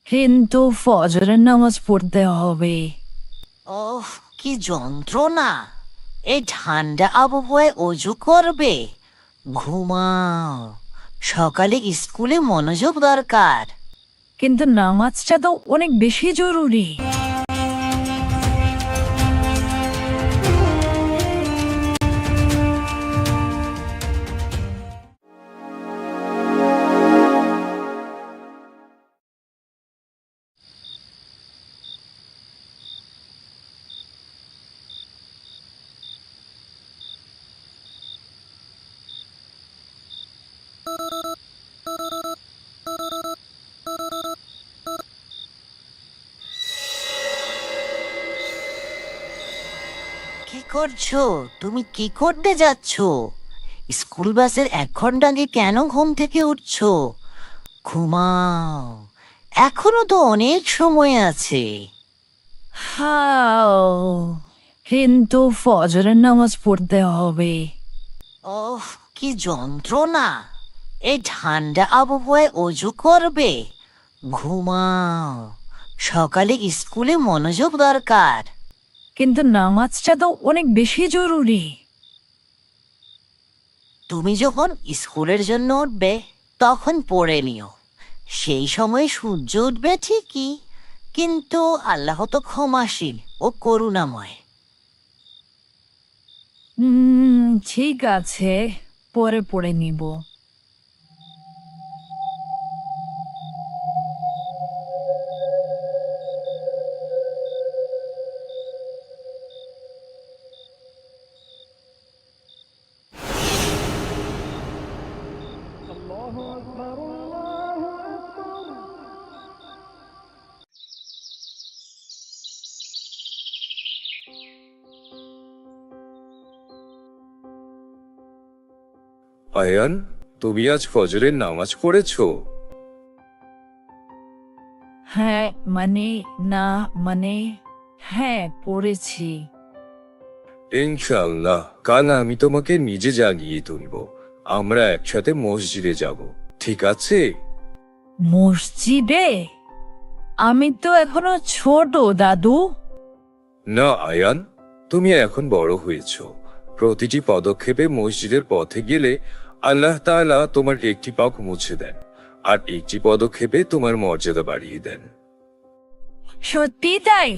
কিন্তু ফজরের নামাজ পড়তে হবে। ওহ, কি যন্ত্রণা! এই ঠান্ডা আবহাওয়ায় অজু করবে? ঘুমাও, সকালে স্কুলে মনোযোগ দরকার। কিন্তু নামাজটা তো অনেক বেশি জরুরি। কি করছো? তুমি কি করতে যাচ্ছ? স্কুল বাসের 1 ঘন্টা আগে কেন ঘুম থেকে উঠছো? ঘুমাও, এখনো তো অনেক সময় আছে। হাও, কিন্তু ফজরের নামাজ পড়তে হবে। ওহ, কি যন্ত্রণা! এই ঠান্ডা আবহাওয়ায় অজু করবে? ঘুমাও, সকালে স্কুলে মনোযোগ দরকার। কিন্তু নামাজটা তো অনেক বেশি জরুরি। তুমি যখন স্কুলের জন্য উঠবে তখন পড়ে নিও। সেই সময় সূর্য উঠবে ঠিকই, কিন্তু আল্লাহ তো ক্ষমাশীল ও করুণাময়। ঠিক আছে, পরে পড়ে নিব। আয়ান, তুমি আজ ফজরের নামাজ পড়েছো? হ্যাঁ মানে, না মানে, হ্যাঁ পড়েছি। ইনশাআল্লাহ কাল আমি তোমাকে নিজে জাগিয়ে তুলব। আমরা একসাথে মসজিদে যাব, ঠিক আছে? মসজিদে? আমি তো এখনো ছোট দাদু। না আয়ান, তুমি এখন বড় হয়েছো। প্রতিটি পদক্ষেপে মসজিদের পথে গেলে আল্লাহ তাআলা তোমার একটি পাক মুছে দেন, আর একটি পদক্ষেপে তোমার মর্যাদা বাড়িয়ে দেন। সত্যি তাই?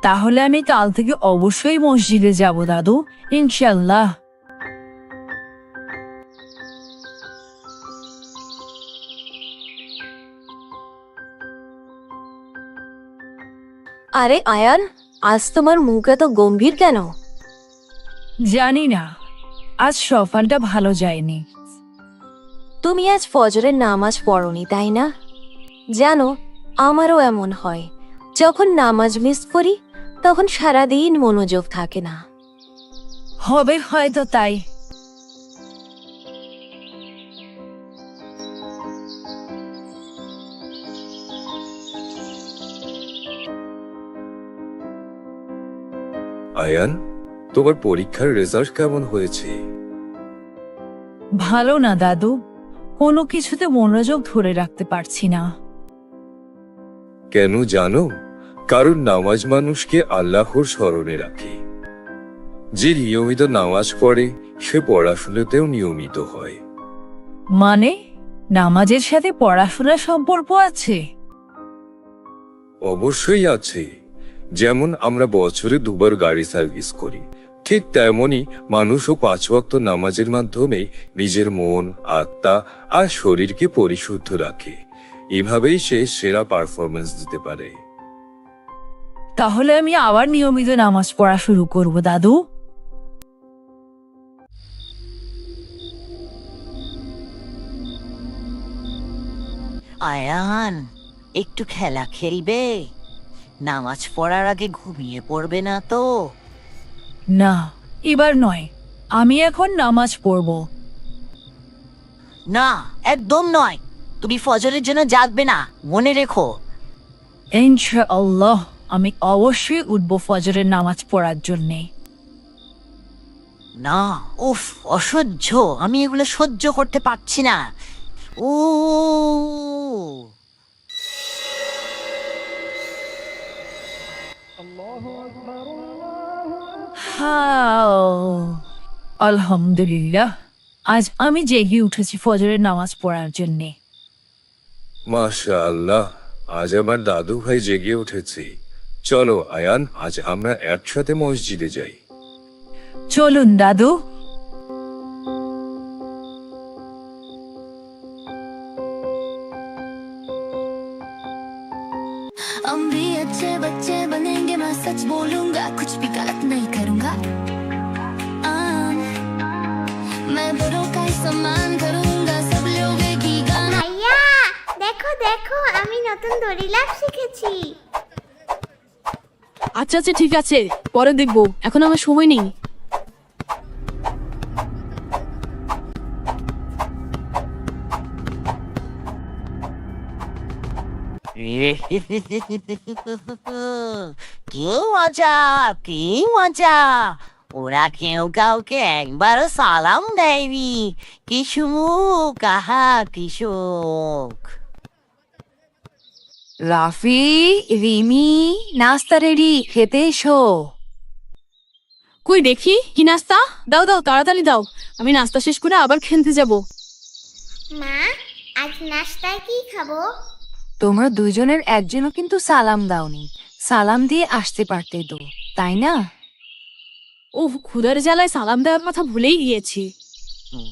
তাহলে আমি কাল থেকে অবশ্যই মসজিদে যাব দাদু, ইনশাল্লাহ। আরে আয়ান, আজ তোমার মুখ এত গম্ভীর কেন? জানি না, আজ সফরটা ভালো যায়নি। তুমি আজ ফজরের নামাজ পড়নি তাই না? জানো, আমারও এমন হয়। যখন নামাজ মিস করি তখন সারাদিন মনোযোগ থাকে না। হবে হয়তো তাই। আয়ান, তোমার পরীক্ষার রেজাল্ট কেমন হয়েছে? ভালো না দাদু, কোনো কিছুতে মনোযোগ ধরে রাখতে পারছি না। কেন জানো? কারণ নামাজ মানুষকে আল্লাহর স্মরণে রাখে। যে নিয়মিত নামাজ পড়ে সে পড়াশোনাতেও নিয়মিত হয়। মানে, নামাজের সাথে পড়াশোনার সম্পর্ক আছে? অবশ্যই আছে। যেমন আমরা বছরে 2বার গাড়ি সার্ভিস করি, ঠিক তেমনি মানুষও 5 ওয়াক্ত নামাজের মাধ্যমে নিজের মন, আত্মা আর শরীরকে পরিশুদ্ধ রাখে। এভাবেই সে সেরা পারফরমেন্স দিতে পারে। তাহলে আমি আবার নিয়মিত নামাজ পড়া শুরু করব দাদু। আয়ান, একটু খেলা খেলবে? নামাজ পড়ার আগে ঘুমিয়ে পড়বে না তো? না, এবার নয়, আমি এখন নামাজ পড়ব। না, একদম নয়। তুমি ফজরের জন্য জাগবে না, মনে রেখো। ইনশাআল্লাহ আমি অবশ্যই উঠব ফজরের নামাজ পড়ার জন্যে। না, উফ, অসহ্য! আমি এগুলো সহ্য করতে পারছি না। ও হাও, আলহামদুলিল্লাহ, আজ আমি জেগে উঠেছি ফজরের নামাজ পড়ার জন্যে। মাশাআল্লাহ, আজ আমার দাদু ভাই জেগে উঠেছে। চলো আয়ান, আজ আমরা একসাথে মসজিদে যাই। চলুন দাদু। हम भी अच्छे बच्चे बनेंगे, मैं सच बोलूंगा, कुछ भी गलत नहीं करूंगा। मैं बड़ों का सम्मान करूंगा, सब लोग एक ही गाना। ভাইয়া দেখো দেখো আমি নতুন দড়ি লাফ শিখেছি। আচ্ছা আচ্ছা ঠিক আছে, পরে দেখবো, এখন আমার সময় নেই। কি মজা, কি মজা! ওরা কেউ কাউকে একবারও সালাম দেয়নি। কি সুখ, আহা কি সুখ! রাফি, রিমি, নাস্তা রেডি, খেতে এসো। কই দেখি কি নাস্তা? দাও দাও, তাড়াতাড়ি দাও, আমি নাস্তা শেষ করে আবার খেলতে যাব। মা আজ নাস্তায় কি খাবো? তোমরা দুজনের একজনও কিন্তু সালাম দাওনি। সালাম দিয়ে আসতে পারতে তো, তাই না? ওহ, ক্ষুধার জ্বালায় সালাম দেওয়ার কথা ভুলেই গিয়েছি।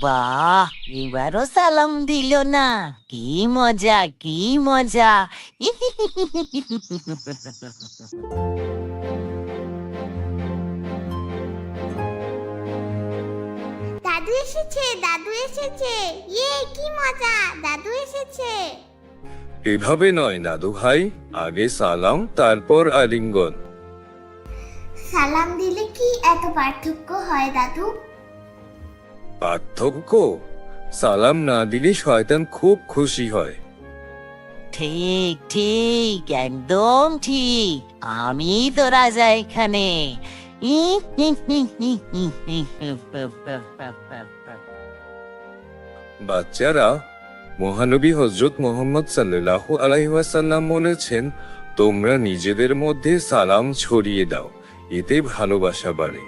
বাহ, এবারও সালাম দিল না। কি মজা, কি মজা! দাদু এসেছে, দাদু এসেছে, ইয়ে কি মজা, দাদু এসেছে। এভাবে নয় দাদু ভাই, আগে সালাম তারপর আলিঙ্গন। সালাম দিলে কি এত পার্থক্য হয় দাদু? পার্থক্য? সালাম না দিলে শয়তান খুব খুশি হয়। ঠিক ঠিক, একদম ঠিক। আমি তো রাজা এখানে। বাচ্চারা, মহানবী হযরত মুহাম্মদ সাল্লাল্লাহু আলাইহি ওয়াসাল্লাম বলেছেন, তোমরা নিজেদের মধ্যে সালাম ছড়িয়ে দাও, এতে ভালোবাসা বাড়ে।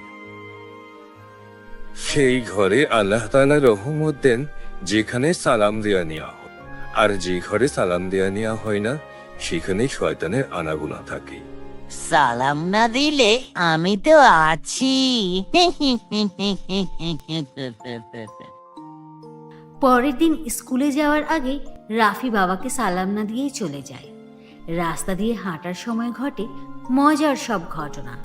সেই ঘরে আল্লাহ তাআলা রহমত দেন যেখানে সালাম দেয়া নেওয়া হয়, আর যে ঘরে সালাম দেয়া নেওয়া হয় না সেখানে শয়তানের আনাগোনা থাকে। সালাম না দিলে আমি তো আছি। পরের দিন স্কুলে যাওয়ার আগে রাফি বাবাকে সালাম না দিয়েই চলে যায়। রাস্তা দিয়ে হাঁটার সময় ঘটে মজার সব ঘটনা।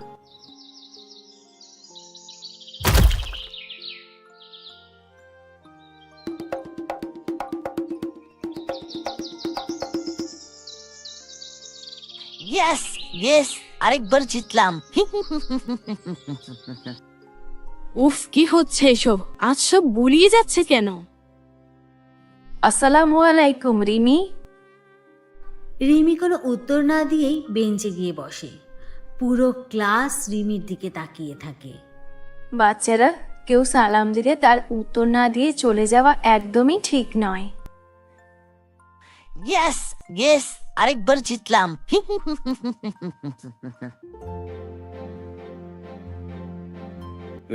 ইয়েস ইয়েস, আরেকবার জিতলাম। উফ, কি হচ্ছে এসব? আজ সব বুলিয়ে যাচ্ছে কেন? আসসালামু আলাইকুম রিমি। রিমি কোনো উত্তর না দিয়েই বেঞ্চে গিয়ে বসে। পুরো ক্লাস রিমির দিকে তাকিয়ে থাকে। বাচ্চারা, কেউ সালাম দিলে তার উত্তর না দিয়ে চলে যাওয়া একদমই ঠিক নয়। ইয়েস ইয়েস, আরেকবার জিতলাম।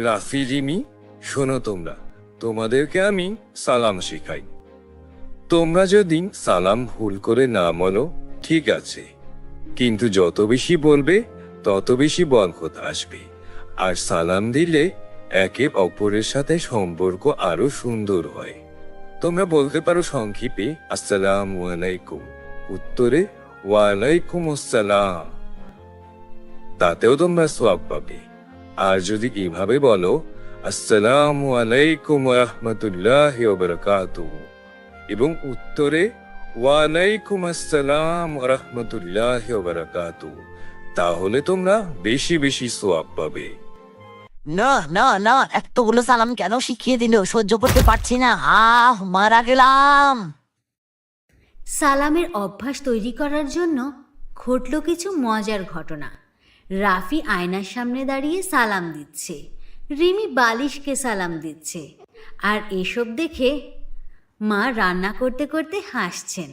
রাফি, রিমি, শোনো, তোমাদেরকে আমি সালাম শেখাই। তোমরা যদি সালাম ভুল করে না বলো ঠিক আছে, কিন্তু যত বেশি বলবে তত বেশি বরকত আসবে। আর সালাম দিলে একে অপরের সাথে সম্পর্ক আরো সুন্দর হয়। তোমরা বলতে পারো সংক্ষেপে আসসালামু আলাইকুম, উত্তরে ওয়ালাইকুম আসসালাম, তাতেও তোমরা সওয়াব পাবে। আর যদি এভাবে বলো আসসালামু আলাইকুম ওয়া রাহমাতুল্লাহি ওয়া বারাকাতুহু এবং উত্তরে ওয়ালাইকুম আসসালাম ওয়া রাহমাতুল্লাহি ওয়া বারাকাতুহু, তাহলে তোমরা বেশি বেশি সওয়াব পাবে। না না না, এতগুলো সালাম কেন শিখিয়ে দিল, সহ্য করতে পারছি না। মারা গেলাম। সালামের অভ্যাস তৈরি করার জন্য ঘটল কিছু মজার ঘটনা। রাফি আয়নার সামনে দাঁড়িয়ে সালাম দিচ্ছে, রিমি বালিশকে সালাম দিচ্ছে, আর এসব দেখে মা রান্না করতে করতে হাসছেন।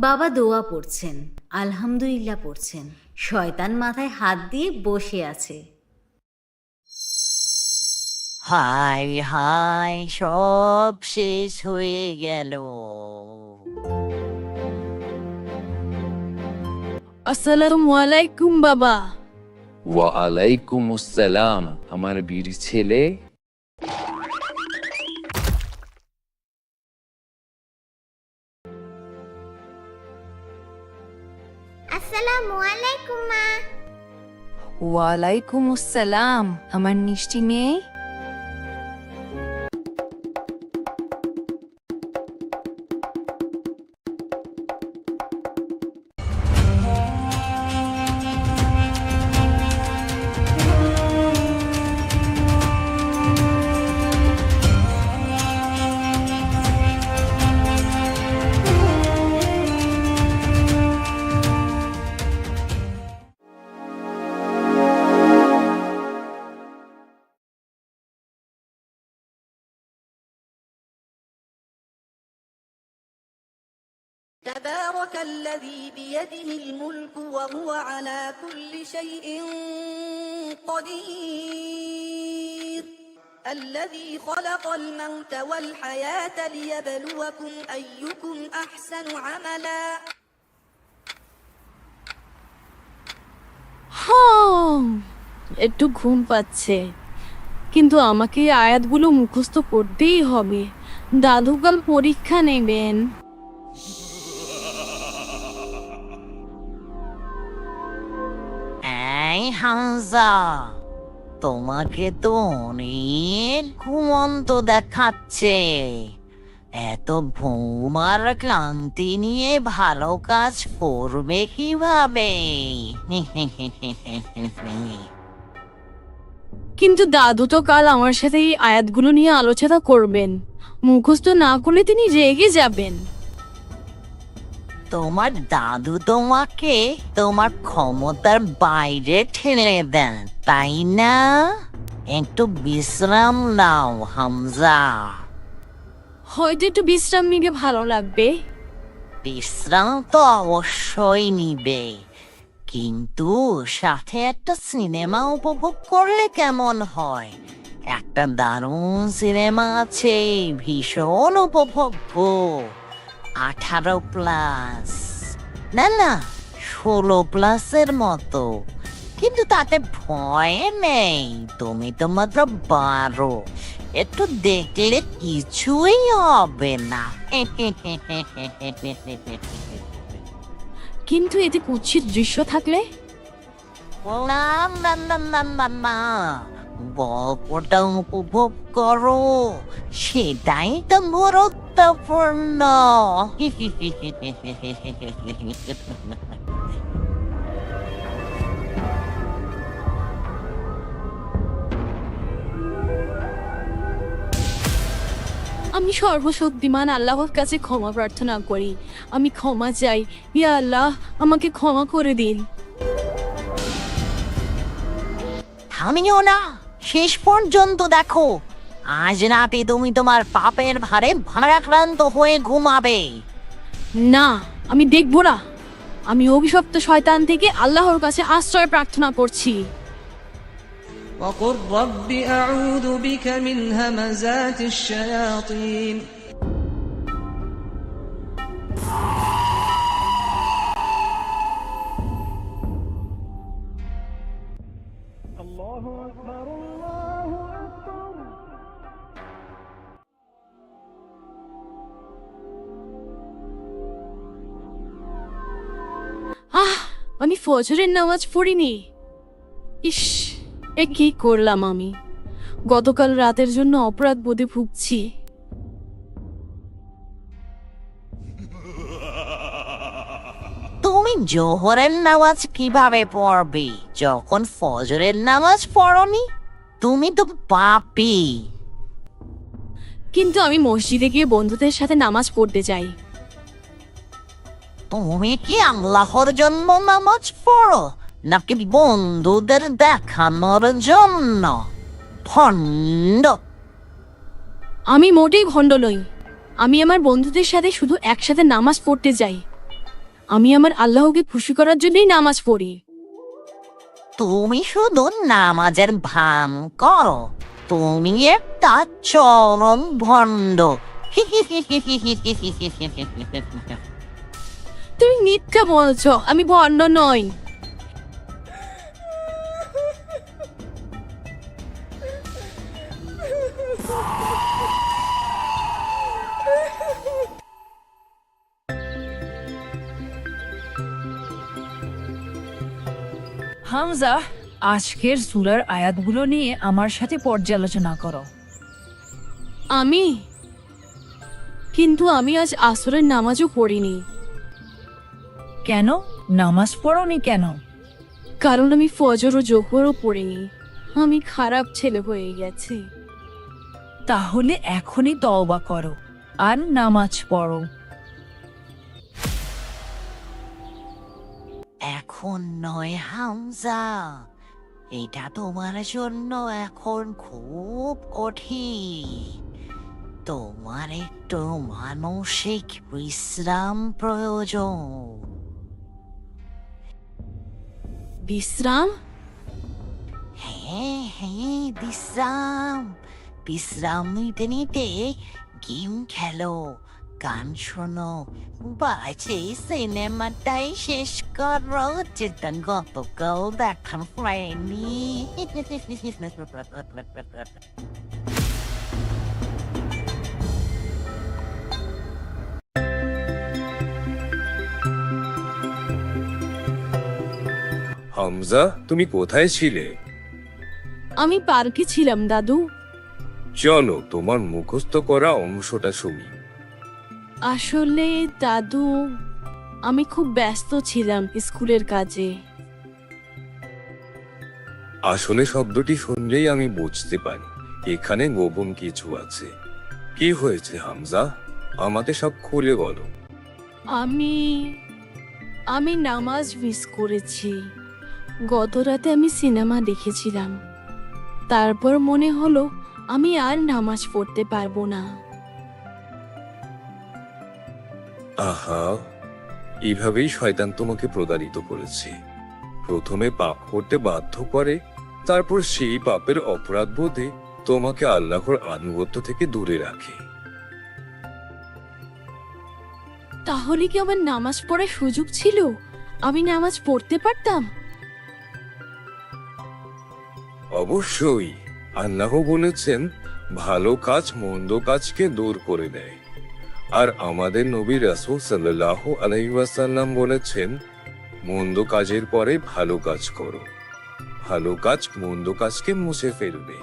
বাবা দোয়া পড়ছেন, আলহামদুলিল্লাহ পড়ছেন। শয়তান মাথায় হাত দিয়ে বসে আছে। হায় হায়, সব শেষ হয়ে গেল। আসসালামু আলাইকুম বাবা। ওয়ালাইকুম আসসালাম আমার বীর ছেলে। আসসালামু আলাইকুম মা। ওয়ালাইকুম আসসালাম আমার মিষ্টি মেয়ে। تبارك الذي بيده الملك وهو على كل شيء قدير الذي خلق الموت والحياة ليبلوكم أيكم أحسن عملا একটু ঘুম পাচ্ছে, কিন্তু আমাকে এই আয়াতগুলো মুখস্থ করতেই হবে। দাদু কাল পরীক্ষা নেবেন। এই হামজা, তোমাকে তো অনেক ঘুমন্ত দেখাচ্ছে। এত ঘুম আর ক্লান্তি নিয়ে ভালো কাজ করবে কিভাবে? কিন্তু দাদু তো কাল আমার সাথে এই আয়াতগুলো নিয়ে আলোচনা করবেন। মুখস্থ না করলে তিনি রেগে যাবেন। তোমার দাদু তোমাকে তোমার ক্ষমতার বাইরে ঠেলে দেন, তাই না? একটু বিশ্রাম নাও হামজা। হয়তো একটু বিশ্রাম নিলে ভালো লাগবে। বিশ্রাম তো অবশ্যই নিবে, কিন্তু সাথে একটা সিনেমা উপভোগ করলে কেমন হয়? একটা দারুণ সিনেমা আছে, ভীষণ উপভোগ্য, 18+, না 16+-এর মতো। কিন্তু তাতে ভয় নেই, তুমি তো মাত্র 12, একটু দেখলে কিছুই হবে না। কিন্তু এতে কুৎসিত দৃশ্য থাকলে? না না না না না না, গল্পটা উপভোগ করো, সেটাই তো গুরুত্বপূর্ণ। আমি সর্বশক্তিমান আল্লাহর কাছে ক্ষমা প্রার্থনা করি। আমি ক্ষমা চাই, ইয়া আল্লাহ আমাকে ক্ষমা করে দিন। থামিও না, শেষ পর্যন্ত দেখো। আজ রাতে তুমি তোমার পাপের ভারে ভারাক্রান্ত হয়ে ঘুমাবে। না, আমি দেখব না। আমি অভিশপ্ত শয়তান থেকে আল্লাহর কাছে আশ্রয় প্রার্থনা করছি। وقل رب أعوذ بك من همزات الشياطين আমি ফজরের নামাজ পড়িনি। ইস, এ কি করলাম আমি? গতকাল রাতের জন্য অপরাধ বোধে ভুগছি। তুমি জোহরের নামাজ কিভাবে পড়বে যখন ফজরের নামাজ পড়নি? তুমি তো পাপী। কিন্তু আমি মসজিদে গিয়ে বন্ধুদের সাথে নামাজ পড়তে চাই। তুমি কি আল্লাহর জন্য নামাজ পড়ো নাকি বন্ধুদের দেখানোর জন্য? ভণ্ড। আমি মোটেই ভণ্ড নই। আমি আমার বন্ধুদের সাথে শুধু একসাথে নামাজ পড়তে যাই। আমি আমার আল্লাহকে খুশি করার জন্যই নামাজ পড়ি। তুমি শুধু নামাজের ভান করো, তুমি একটা চরম ভণ্ড। তুমি মিথ্যা বলছো, আমি ভণ্ড নই। হামজা, আজকের সূরার আয়াতগুলো নিয়ে আমার সাথে পর্যালোচনা করো। কিন্তু আমি আজ আসরের নামাজও পড়িনি। কেন নামাজ পড়োনি কেন? কারণ আমি ফজর ও জোহরও পড়িনি। আমি খারাপ ছেলে হয়ে গেছি। তাহলে এখনই তওবা করো আর নামাজ পড়ো। এখন নয় হামজা, এটা তোমার জন্য এখন খুব কঠিন। তোমার একটু মানসিক বিশ্রাম প্রয়োজন। বিশ্রাম? হ্যাঁ, বিশ্রাম। বিশ্রাম নিতে নিতে গেম খেলো, গান শোনো, বাজে সিনেমাটাই শেষ করো যেটা গতকাল দেখার হয়নি। হামজা, তুমি কোথায় ছিলে? আমি পার্কে ছিলাম দাদু। চলো তোমার মুখস্থ করা অংশটা শুনি। আসলে দাদু, আমি খুব ব্যস্ত ছিলাম স্কুলের কাজে। আসলে শব্দটি শুনলেই আমি বুঝতে পারি এখানে গোপন কিছু আছে। কি হয়েছে হামজা? আমাকে সব খুলে বলো। আমি নামাজ মিস করেছি। গত রাতে আমি সিনেমা দেখেছিলাম, তারপর মনে হলো আমি আর নামাজ পড়তে পারবো না। আহা, এভাবেই শয়তান তোমাকে প্রতারিত করেছে। প্রথমে পাপ করতে বাধ্য করে, তারপর সেই পাপের অপরাধ বোধে তোমাকে আল্লাহর আনুগত্য থেকে দূরে রাখে। তাহলে কি আমার নামাজ পড়ার সুযোগ ছিল? আমি নামাজ পড়তে পারতাম। অবশ্যই, আল্লাহ বলেছেন ভালো কাজ মন্দ কাজকে দূর করে দেয়। আর আমাদের নবী রাসূল সাল্লাল্লাহু আলাইহি ওয়াসাল্লাম বলেছেন মন্দ কাজের পরে ভালো কাজ করো, ভালো কাজ মন্দ কাজকে মুছে ফেলবে।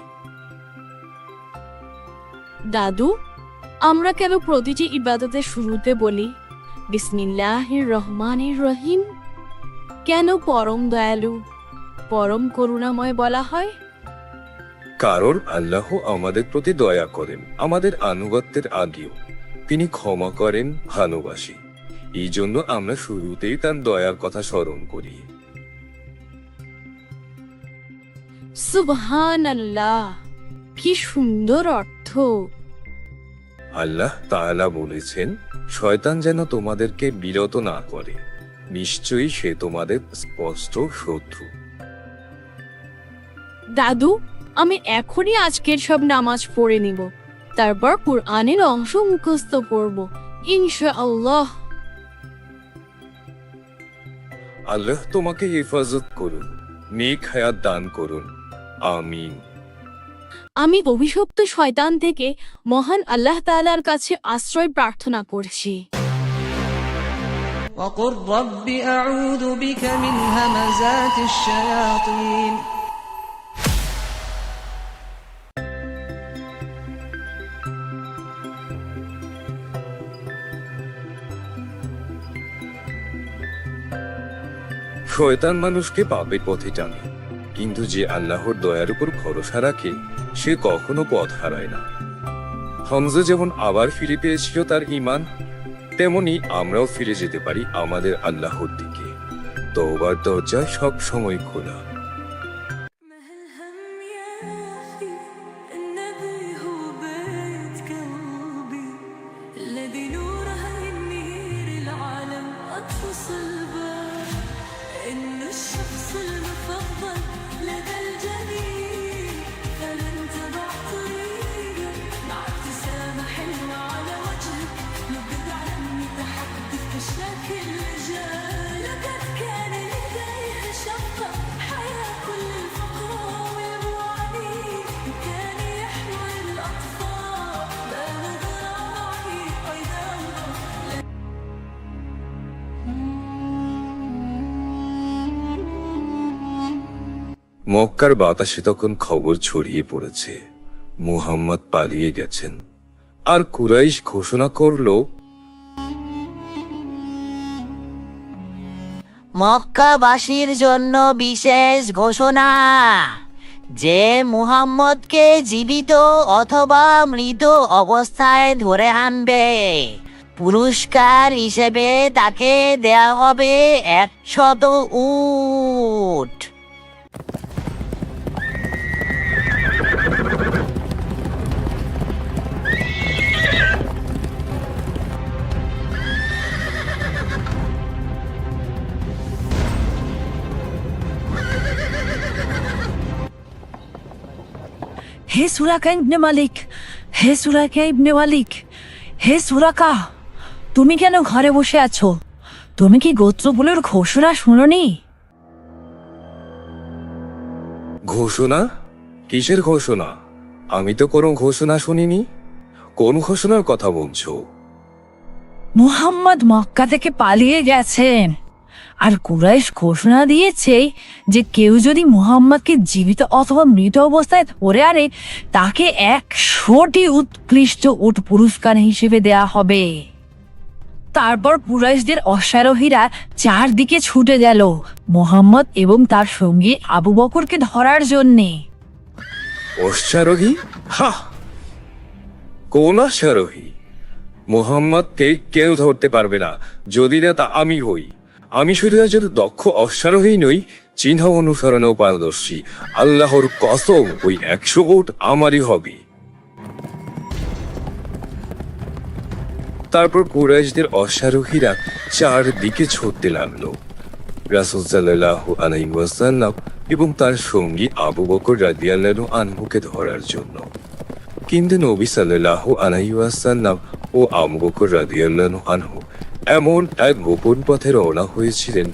দাদু, আমরা কেন প্রতিটি ইবাদতের শুরুতে বলি বিসমিল্লাহির রহমানির রহিম? কেন পরম দয়ালু, পরম করুণাময় বলা হয়? কারণ আল্লাহ আমাদের প্রতি দয়া করেন আমাদের আনুগত্যের আগেও। তিনি ক্ষমা করেন, ভালোবাসেন। এই জন্য আমরা শুরুতেই তার দয়ার কথা স্মরণ করি। সুবহানাল্লাহ, কি সুন্দর অর্থ। আল্লাহ তাআলা বলেছেন শয়তান যেন তোমাদেরকে বিরত না করে, নিশ্চয়ই সে তোমাদের স্পষ্ট শত্রু। দাদু, আমি এখনই আজকের সব নামাজ পড়ে নিব, তারপর কুরআনের অংশ মুখস্থ করব ইনশাআল্লাহ। আল্লাহ তোমাকে হেফাজত করুন, নেক হায়াত দান করুন, আমিন। আমি অভিশপ্ত শয়তান থেকে মহান আল্লাহ তাআলার কাছে আশ্রয় প্রার্থনা করছি। وقل رب أعوذ بك من همزات الشياطين শয়তান মানুষকে পাপের পথে টানে, কিন্তু যে আল্লাহর দয়ার উপর ভরসা রাখে সে কখনো পথ হারায় না। হামজা যেমন আবার ফিরে পেয়েছিল তার ঈমান, তেমনি আমরাও ফিরে যেতে পারি আমাদের আল্লাহর দিকে। তওবার দরজা সব সময় খোলা। الشخص المفضل لدى الجميع فمن تبعت মক্কার বাতাসে তখন খবর ছড়িয়ে পড়েছে মুহাম্মদ পালিয়ে গেছেন। আর কুরাইশ ঘোষণা করলো, মক্কাবাসীর জন্য বিশেষ ঘোষণা, যে মুহাম্মদকে জীবিত অথবা মৃত অবস্থায় ধরে আনবে, পুরস্কার হিসেবে তাকে দেয়া হবে 100 উট। হে সুরাকা ইবনে মালিক, হে সুরাকা ইবনে মালিক, হে সুরাকা, তুমি কেন ঘরে বসে আছো? তুমি কি গোত্রগুলোর ঘোষণা শুনোনি? ঘোষণা? কিসের ঘোষণা? আমি তো কোনো ঘোষণা শুনিনি। কোন ঘোষণার কথা বলছো? মুহাম্মদ মক্কা থেকে পালিয়ে গেছেন, আর কুরাইশ ঘোষণা দিয়েছে যে কেউ যদি মুহাম্মদকে জীবিত অথবা মৃত অবস্থায় ধরে আনে, তাকে 100টি উৎকৃষ্ট উট পুরস্কার হিসেবে দেয়া হবে। তারপর কুরাইশদের অশ্বারোহীরা চারদিকে ছুটে গেল মুহাম্মদ এবং তার সঙ্গী আবু বকরকে ধরার জন্যে। অশ্বারোহী? হা! কোন অশ্বারোহী? মুহাম্মদকে কেউ ধরতে পারবে না যদি না তা আমি হই। আমি শুধু একজন দক্ষ অশ্বারোহী নই, চিহ্ন অনুসরণেও পারদর্শী। আল্লাহর কসম, ওই 100 উট আমারই হবে। তারপর কুরাইশদের অশ্বারোহীরা চারদিকে ছুটতে লাগলো রাসূল সাল্লাল্লাহু আলাইহি ওয়াসাল্লাম এবং তার সঙ্গী আবু বকর রাদিয়াল্লাহু আনহুকে ধরার জন্য। কিন্তু নবী সাল্লাল্লাহু আলাইহি ওয়াসাল্লাম ও আবু বকর রাদিয়াল্লাহু আনহু এমন এক গোপন পথে রওনা হয়েছিলেন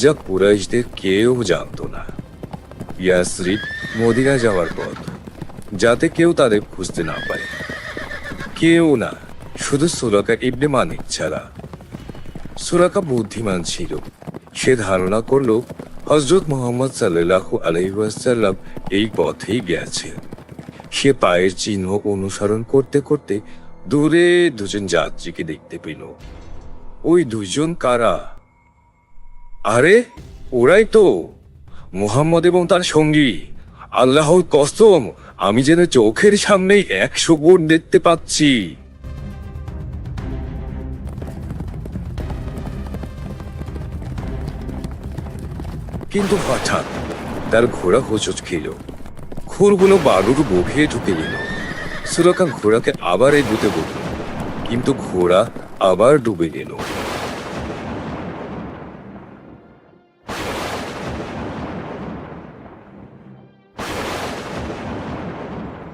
যা কুরাইশদের কেউ জানতো না। ইয়াসরিব, মদিনা যাওয়ার পথ, যাতে কেউ তাদের খুঁজতে না পারে। কেউ না, শুধু সুরাকা ইবনে মালিক ছাড়া। সুরাকা বুদ্ধিমান ছিল। সে ধারণা করলো হযরত মুহাম্মদ সাল্লাল্লাহু আলাইহি ওয়াসাল্লাম এই পথেই গেছেন। সে পায়ের চিহ্ন অনুসরণ করতে করতে দূরে দুজন যাত্রীকে দেখতে পেল। ওই দুজন কারা? আরে, ওরাই তো মুহাম্মদ এবং তার সঙ্গী। আল্লাহর কসম, আমি যেন চোখের সামনেই 100 গুণ দেখতে পাচ্ছি। কিন্তু হঠাৎ তার ঘোড়া হোঁচট খেল। খুরগুলো বালুর বুকে ঢুকে গেল। সুরাকা ঘোড়াকে আবার এগুতে বলল, কিন্তু ঘোড়া আবার ডুবে গেল।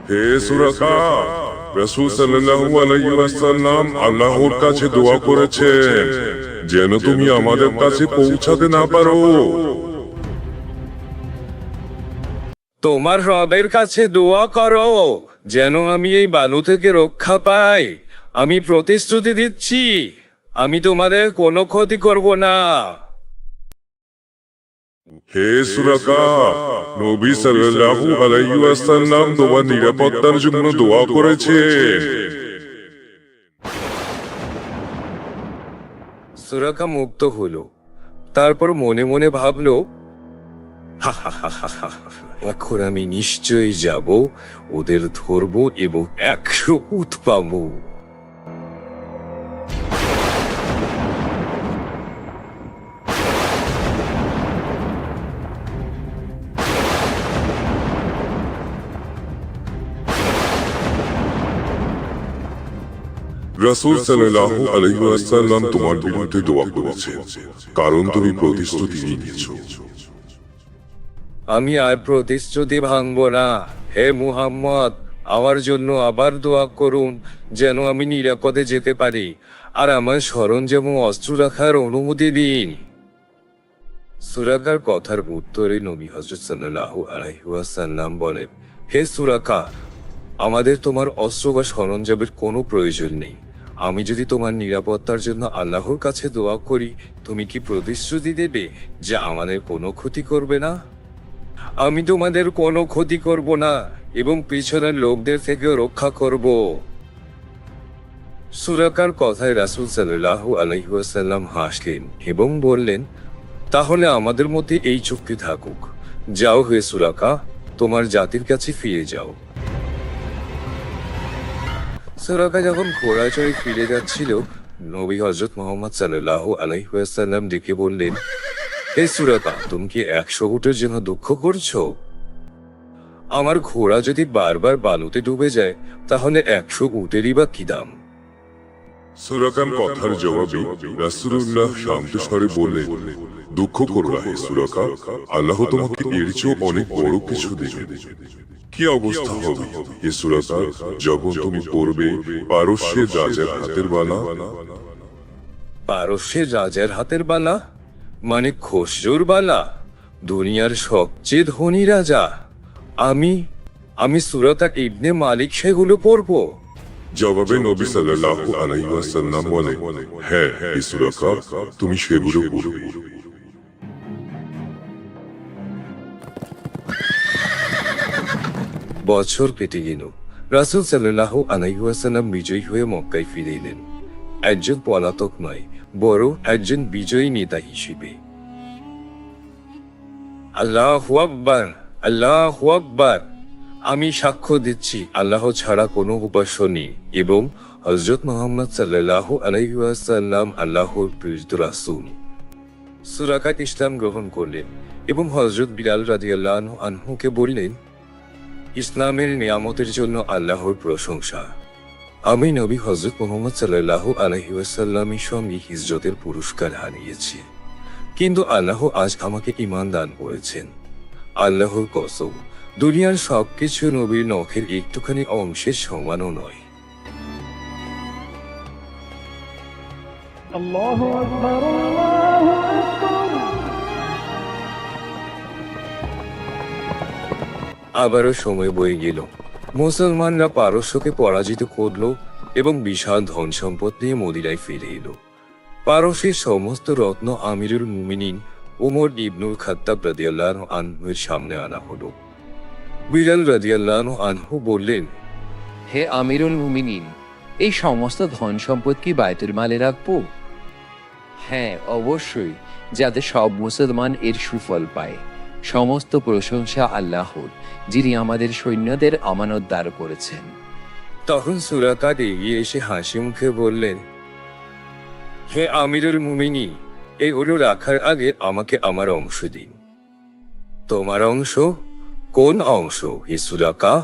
হে সুরাকা, রাসূল সাল্লাল্লাহু আলাইহি ওয়াসাল্লাম আল্লাহর কাছে দোয়া করেছেন যেন তুমি আমাদের কাছে পৌঁছাতে না পারো। তোমার রবের কাছে দোয়া করো যেন আমি এই বালু থেকে রক্ষা পাই। আমি প্রতিশ্রুতি দিচ্ছি, আমি তোমাদের কোনো ক্ষতি করব না। হে সুরাকা, নবী সাল্লাল্লাহু আলাইহি ওয়াসাল্লাম তোমার নিরাপত্তার জন্য দোয়া করেছেন। সুরাকা মুক্ত হলো। তারপর মনে মনে ভাবলো, এখন আমি নিশ্চয়ই যাব, ওদের ধরবো এবং 100 উট পাবো। রাসূল সাল্লাল্লাহু আলাইহি ওয়াসাল্লাম তোমার বিরুদ্ধে দোয়া করেছেন, কারণ তুমি প্রতিশ্রুতি নিয়েছো। আমি আর প্রতিশ্রুতি ভাঙবো না। হে মুহাম্মদ, আমার জন্য আবার দোয়া করুন যেন আমি নিরাপদে যেতে পারি, আর আমার সরঞ্জাম ও অস্ত্র রাখার অনুমতি দিন। সুরাকার কথার উত্তরে নবী হযরত সাল্লাল্লাহু আলাইহি ওয়াসাল্লাম বলেন, হে সুরাকা, আমাদের তোমার অস্ত্র বা সরঞ্জামের কোনো প্রয়োজন নেই। আমি যদি তোমার নিরাপত্তার জন্য আল্লাহর কাছে দোয়া করি, তুমি কি প্রতিশ্রুতি দেবে যে আমাদের কোনো ক্ষতি করবে না? আমি তোমাদের কোনো ক্ষতি করব না এবং পিছনের লোকদের থেকে রক্ষা করব। সুরাকার কথায় রাসূল সাল্লাল্লাহু আলাইহি ওয়াসাল্লাম হাসলেন এবং বললেন, তাহলে আমাদের মধ্যে এই চুক্তি থাকুক। যাও হে সুরাকা, তোমার জাতির কাছে ফিরে যাও। সুরাকা যখন ঘোড়া চড়ে ফিরে যাচ্ছিল, নবী হযরত মুহাম্মদ সাল্লাল্লাহু আলাইহি ওয়াসাল্লাম ডেকে বললেন, হে সুরাকা, তুমি কি 100 উটের জন্য দুঃখ করছো? আমার ঘোড়া যদি বারবার বালুতে ডুবে যায়, তাহলে 100 উটেরই বা কি দাম? সুরাকার কথার জবাবে রাসূলুল্লাহ শান্ত স্বরে বললেন, দুঃখ করো না হে সুরাকা, আল্লাহ তোমাকে এর চেয়েও অনেক বড় কিছু দেবেন। কি অবস্থা হবে হে সুরাকা যখন তুমি পড়বে পারস্যের রাজার হাতের বালা? পারস্যের রাজার হাতের বালা মানে খসরুর বালা, দুনিয়ার সবচেয়ে ধনী রাজা। আমি সুরাতা ইবনে মালিক সেগুলো পড়বো? জবাবে নবী সাল্লাল্লাহু আলাইহি ওয়াসাল্লাম বলেন, হ্যাঁ হে সুরাকা, তুমি সেগুলো পড়বে। বছর কেটে গেল। রাসূল সাল্লাল্লাহু আলাইহি ওয়াসাল্লাম বিজয়ী হয়ে মক্কায় ফিরে এলেন, একজন পলাতক নয়, বরং একজন বিজয়ী নেতা হিসেবে। আল্লাহু আকবার, আল্লাহু আকবার। আমি সাক্ষ্য দিচ্ছি আল্লাহ ছাড়া কোনো উপাস্য নেই এবং হযরত মুহাম্মদ সাল্লাল্লাহু আলাইহি ওয়াসাল্লাম আল্লাহর প্রেরিত রাসূল। সুরাকা ইসলাম গ্রহণ করলেন এবং হযরত বিলাল রাদিয়াল্লাহু আনহুকে বললেন, ইসলামের নিয়ামতের জন্য আল্লাহর প্রশংসা। আমি নবী হযরত মুহাম্মদ সাল্লাল্লাহু আলাইহি ওয়াসাল্লামের সঙ্গে হিজরতের পুরস্কার হারিয়েছি, কিন্তু আল্লাহ আজ আমাকে ঈমান দান করেছেন। আল্লাহর কসম, দুনিয়ার সবকিছু নবীর নখের একটুখানি অংশের সমানও নয়। আবারও সময় বয়ে গেল। মুসলমানরা পারস্যকে পরাজিত করল এবং বিশাল ধন সম্পদ নিয়ে মদিনায় ফিরে এলো। পারস্যের সমস্ত রত্ন আমিরুল মুমিনিন ওমর ইবনুল খাত্তাব রাদিয়াল্লাহু আনহুর সামনে আনা হলো। বিলাল রাদিয়াল্লাহু আনহু বললেন, হে আমিরুল মুমিনিন, এই সমস্ত ধন সম্পদ কি বাইতুল মালে রাখবো? হ্যাঁ, অবশ্যই, যাতে সব মুসলমান এর সুফল পায়। সমস্ত প্রশংসা আল্লাহর, যিনি আমাদের সৈন্যদের আমানতদার করেছেন। তখন সুরাকাত এগিয়ে এসে হাসি মুখে বললেন, হে আমিরুল মুমিনিন, এগুলো রাখার আগে আমাকে আমার অংশ দিন। তোমার অংশ? কোন অংশ হে সুরাকা?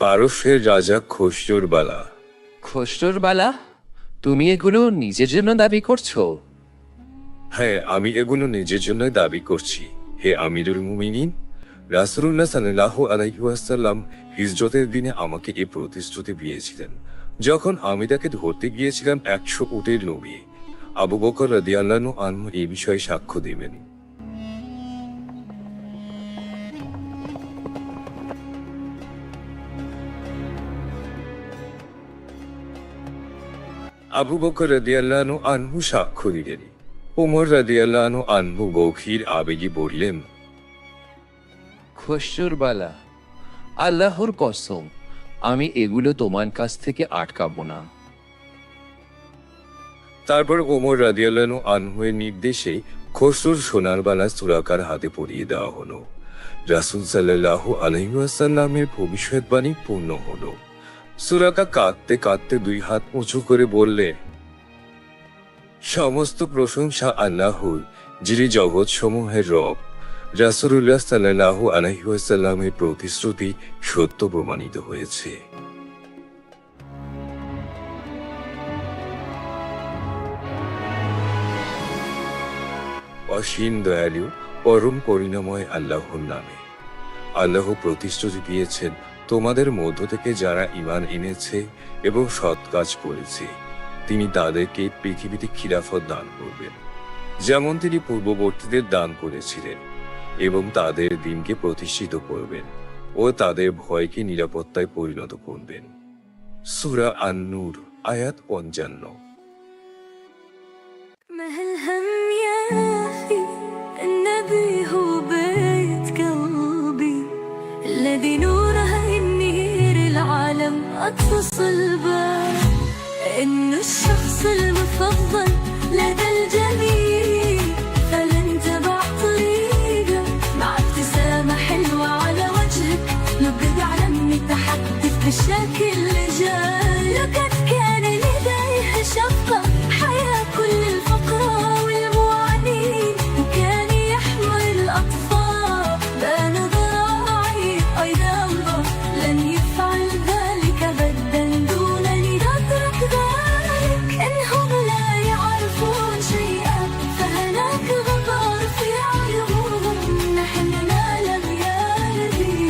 পারস্যের রাজা খসরুর বালা। খসরুর বালা? তুমি এগুলো নিজের জন্য দাবি করছো? হ্যাঁ, আমি এগুলো নিজের জন্য দাবি করছি হে আমিরুল মুমিনিন। রাসূলুল্লাহ সাল্লাল্লাহু আলাইহি ওয়াসাল্লাম হিজরতের দিনে আমাকে এই প্রতিশ্রুতি দিয়েছিলেন যখন আমি তাকে ধরতে গিয়েছিলাম 100 উটের লোভে। আবু বকর রাদিয়াল্লাহু আনহু এই বিষয়ে সাক্ষ্য দেবেন। আবু বকর রাদিয়াল্লাহু আনহু সাক্ষ্য দিলেন। ওমর রাদিয়াল্লাহু আনহু গভীর আবেগে বললেন, খসরুর বালা, আল্লাহর কসম, আমি এগুলো তোমার কাছ থেকে আটকাবো না। তারপর ওমর রাদিয়াল্লাহু আনহুর নির্দেশে খসরুর সোনার বালা সুরাকার হাতে পরিয়ে দেওয়া হলো। রাসূল সাল্লাল্লাহু আলাইহি ওয়াসাল্লামের ভবিষ্যৎবাণী পূর্ণ হলো। সুরাকা কাঁদতে কাঁদতে 2 হাত উঁচু করে বললে, সমস্ত প্রশংসা আল্লাহর, যিনি জগৎ সমূহের রব। রাসূলুল্লাহ সাল্লাল্লাহু আলাইহি ওয়াসাল্লামের প্রতিশ্রুতি সত্য প্রমাণিত হয়েছে। অসীম দয়ালু পরম করুণাময় আল্লাহর নামে। আল্লাহ প্রতিশ্রুতি দিয়েছেন, তোমাদের মধ্য থেকে যারা ঈমান এনেছে এবং সৎ কাজ করেছে, তিনি তাদেরকে পৃথিবীতে খিলাফত দান করবেন, যেমন তিনি পূর্ববর্তীদের দান করেছিলেন, এবং তাদের দিনকে প্রতিষ্ঠিত করবেন ও তাদের ভয়কে নিরাপত্তায় পরিণত করবেন। সূরা আন-নূর আয়াত 55। ما هالهم يا أخي النبي هو بيتك الشخص المفضل لدى الجميع، فلن تبع طريقك مع ابتسامة حلوة على وجهك، يبقى علم متحدث بشكل جاي. لقد كان لديه شفقة حياة كل الفقراء والمعانين، وكان يحمل الأطفال بنظرة عين. أيضا الله لن يفعل ذلك أبدا دون أن يدرك ذلك، إنهم لا يعرفون شيئا فهناك غبار في عيونهم. نحن نعلم يا نبي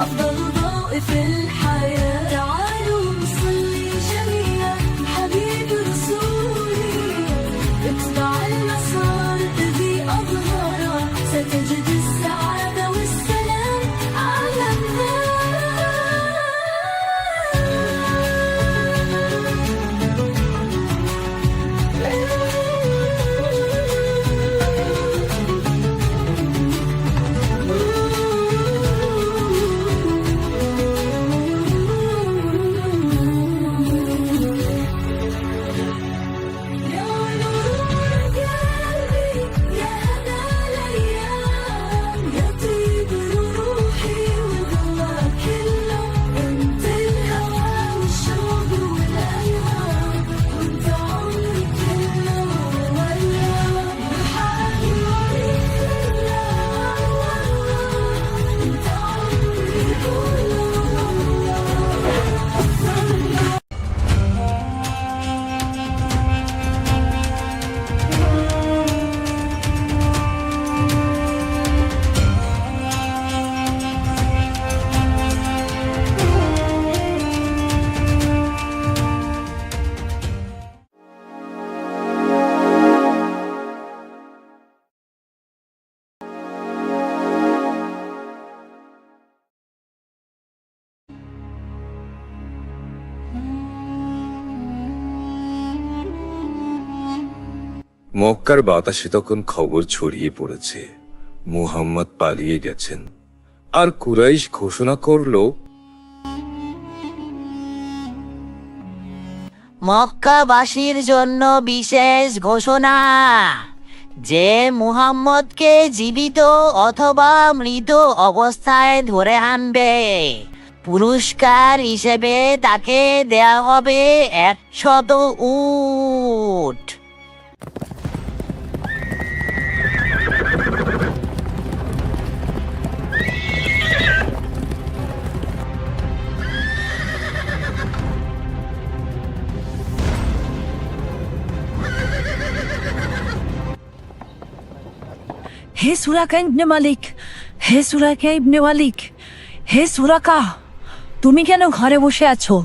أفضل ضوء في الحياة. تعالوا نصلي جميعا حبيب رسولي، اتبع المسار الذي أظهره، ستجد السعادة والسلام على মক্কার বাতাসে তখন খবর ছড়িয়ে পড়েছে মুহাম্মদ পালিয়ে গেছেন। আর কুরাইশ ঘোষণা করলো, মক্কাবাসীর জন্য বিশেষ ঘোষণা যে মুহাম্মদকে জীবিত অথবা মৃত অবস্থায় ধরে আনবে, পুরস্কার হিসেবে তাকে দেয়া হবে 100 উট। হে সুরাকা ইবনে মালিক, হে সুরাকা ইবনে মালিক, হে সুরাকা, তুমি কেন ঘরে বসে আছো?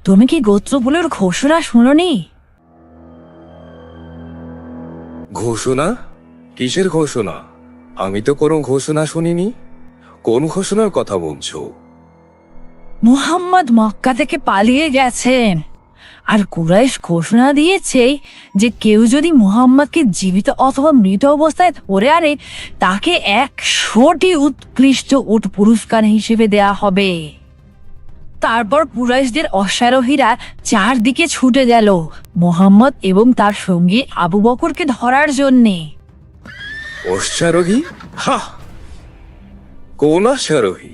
তুমি কি গোত্রগুলোর ঘোষণা শুনোনি? ঘোষণা? কিসের ঘোষণা? আমি তো কোনো ঘোষণা শুনিনি। কোন ঘোষণার কথা বলছো? মুহাম্মদ মক্কা থেকে পালিয়ে গেছেন, আর কুরাইশ ঘোষণা দিয়েছে যে কেউ যদি মুহাম্মদকে জীবিত অথবা মৃত অবস্থায় ধরে আনে তাকে 100টি উৎকৃষ্ট উট পুরস্কার হিসেবে দেয়া হবে। তারপর কুরাইশদের অশ্বারোহীরা চারদিকে ছুটে গেল মুহাম্মদ এবং তার সঙ্গী আবু বকরকে ধরার জন্যে। অশ্বারোহী? হা! কোন অশ্বারোহী?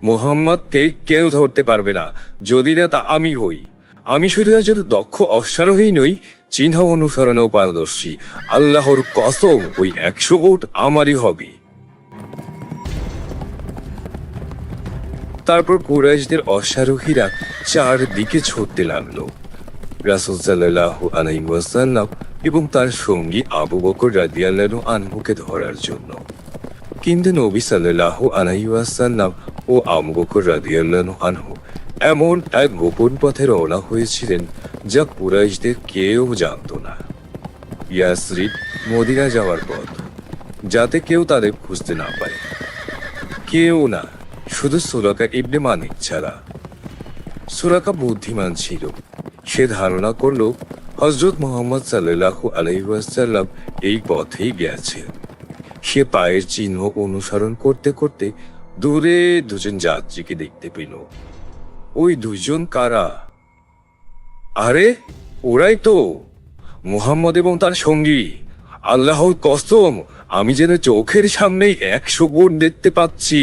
মুহাম্মদকে কেউ ধরতে পারবে না যদি না তা আমি হই। আমি শুধু একজন দক্ষ অশ্বারোহী নই, চিহ্ন অনুসরণেও পারদর্শী। আল্লাহর কসম, ওই 100 উট আমারই হবে। তারপর কুরাইশদের অশ্বারোহীরা চারদিকে ছুটতে লাগলো রাসূল সাল্লাল্লাহু আলাইহি ওয়াসাল্লাম এবং তার সঙ্গী আবু বকর রাদিয়াল্লাহু আনহুকে ধরার জন্য। কিন্তু নবী সাল্লাল্লাহু আলাইহি ওয়াসাল্লাম ও আবু বকর রাদিয়াল্লাহু আনহু এমন এক গোপন পথে রওনা হয়েছিলেন যা কুরাইশদের কেউ জানত না। ইয়াসরিব, মদিনা যাওয়ার পথ, যাতে কেউ তাদের খুঁজতে না পায়। কেউ না, শুধু সুরাকা ইবনে মালিক ছাড়া। সুরাকা বুদ্ধিমান ছিল। সে ধারণা করল হযরত মুহাম্মদ সাল্লাল্লাহু আলাইহি ওয়াসাল্লাম এই পথেই গেছে। সে পায়ের চিহ্ন অনুসরণ করতে করতে দূরে দুজন যাত্রীকে দেখতে পেল। ওই দুজন কারা? আরে, ওরাই তো মুহাম্মদ এবং তার সঙ্গী। আল্লাহর কসম, আমি যেন চোখের সামনেই 100 গুণ দেখতে পাচ্ছি।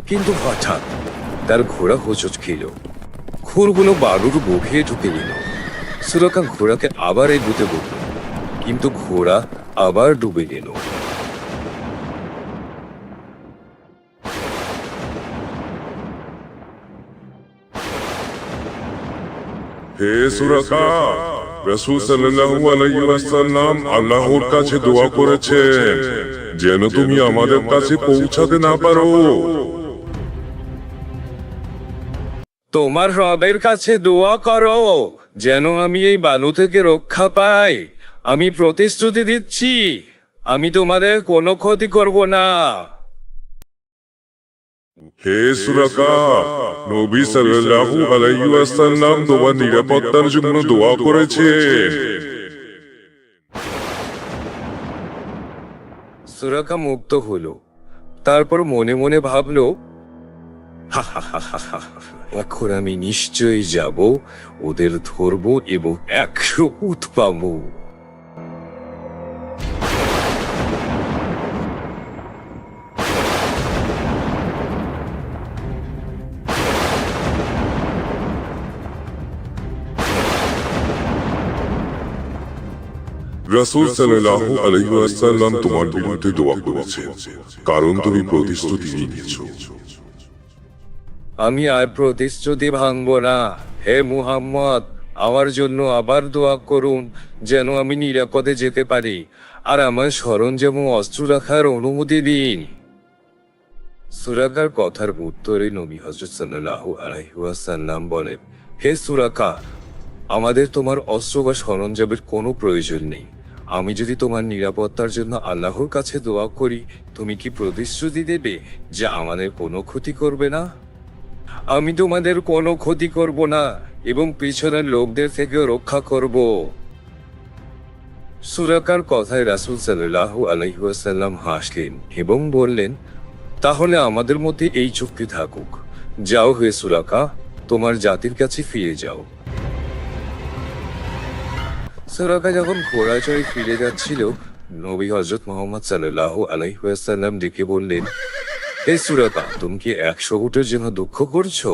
কিন্তু হঠাৎ তার ঘোড়া হোঁচট খেল, খুরগুলো বালুর মুখে ঢুকে গেল। সুরাকা ঘোড়াকে আবার এগুতে বলল, কিন্তু ঘোড়া আবার ডুবে গেল। হে সুরাকা, রাসূল সাল্লাল্লাহু আলাইহি ওয়াসাল্লাম আল্লাহর কাছে দোয়া করেছেন যেন তুমি আমাদের কাছে পৌঁছাতে না পারো। তোমার রবের কাছে দোয়া করো যেন আমি এই বালু থেকে রক্ষা পাই। আমি প্রতিশ্রুতি দিচ্ছি, আমি তোমাদের কোনো ক্ষতি করব না। হে সুরাকা, নবী সাল্লাল্লাহু আলাইহি ওয়াসাল্লাম তোমার নিরাপত্তার জন্য দোয়া করেছেন। সুরাকা মুক্ত হলো। তারপর মনে মনে ভাবলো, এখন আমি নিশ্চয়ই যাব, ওদের ধরবো এবং 100 উট পাবো। রাসূল সাল্লাল্লাহু আলাইহি ওয়াসাল্লাম তোমার বিরুদ্ধে দোয়া করেছেন, কারণ তুমি প্রতিশ্রুতি নিয়েছো। আমি আর প্রতিশ্রুতি ভাঙব না। হে মুহাম্মদ, আমার জন্য আবার দোয়া করুন যেন আমি নিরাপদে যেতে পারি, আর আমার সরঞ্জাম ও অস্ত্র রাখার অনুমতি দিন। সুরাকার কথার উত্তরে নবী হযরত সাল্লাল্লাহু আলাইহি ওয়াসাল্লাম বলেন, হে সুরাকা, আমাদের তোমার অস্ত্র বা সরঞ্জামের কোনো প্রয়োজন নেই। আমি যদি তোমার নিরাপত্তার জন্য আল্লাহর কাছে দোয়া করি, তুমি কি প্রতিশ্রুতি দেবে যে আমাদের কোনো ক্ষতি করবে না? আমি তোমাদের কোনো ক্ষতি করব না এবং পিছনের লোকদের থেকে রক্ষা করব। সুরাকার কথায় রাসূল সাল্লাল্লাহু আলাইহি ওয়াসাল্লাম হাসলেন এবং বললেন, তাহলে আমাদের মধ্যে এই চুক্তি থাকুক। যাও হে সুরাকা, তোমার জাতির কাছে ফিরে যাও। সুরাকা যখন ঘোড়া চড়ে ফিরে যাচ্ছিল, নবী হযরত মুহাম্মদ সাল্লাল্লাহু আলাইহি ওয়াসাল্লাম ডেকে বললেন, হে সুরাকা, তুমি কি 100 উটের জন্য দুঃখ করছো?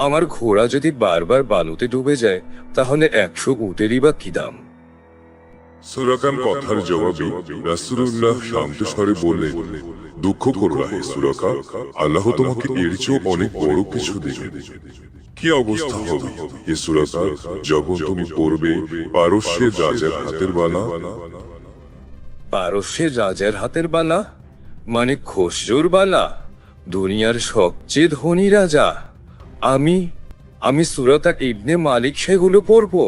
আমার ঘোড়া যদি বারবার বালুতে ডুবে যায়, তাহলে 100 উটেরই বা কি দাম? সুরাকার কথার জবাবে রাসূলুল্লাহ শান্ত স্বরে বললেন, দুঃখ করো না হে সুরাকা, আল্লাহ তোমাকে এর চেয়েও অনেক বড় কিছু দেবেন। কি অবস্থা হবে হে সুরাকা যখন তুমি পড়বে পারস্যের রাজার হাতের বালা? পারস্যের রাজার হাতের বালা মানে খসরুর বালা, দুনিয়ার সবচেয়ে ধনী রাজা। আমি সুরাতা ইবনে মালিক সেগুলো পড়বো?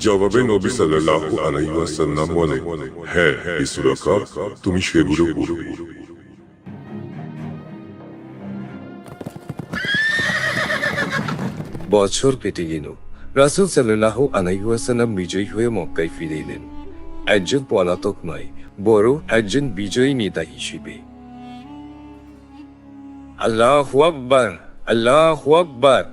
জবাবে নবী সাল্লাল্লাহু আলাইহি ওয়াসাল্লাম বলেন, হ্যাঁ হে সুরাকা, তুমি সেগুলো পড়বে। বছর কেটে গেল। রাসূল সাল্লাল্লাহু আলাইহি ওয়াসাল্লাম বিজয়ী হয়ে মক্কায় ফিরে এলেন, একজন পলাতক নয়, বরং একজন বিজয়ী নেতা হিসেবে। আল্লাহু আকবার, আল্লাহু আকবার।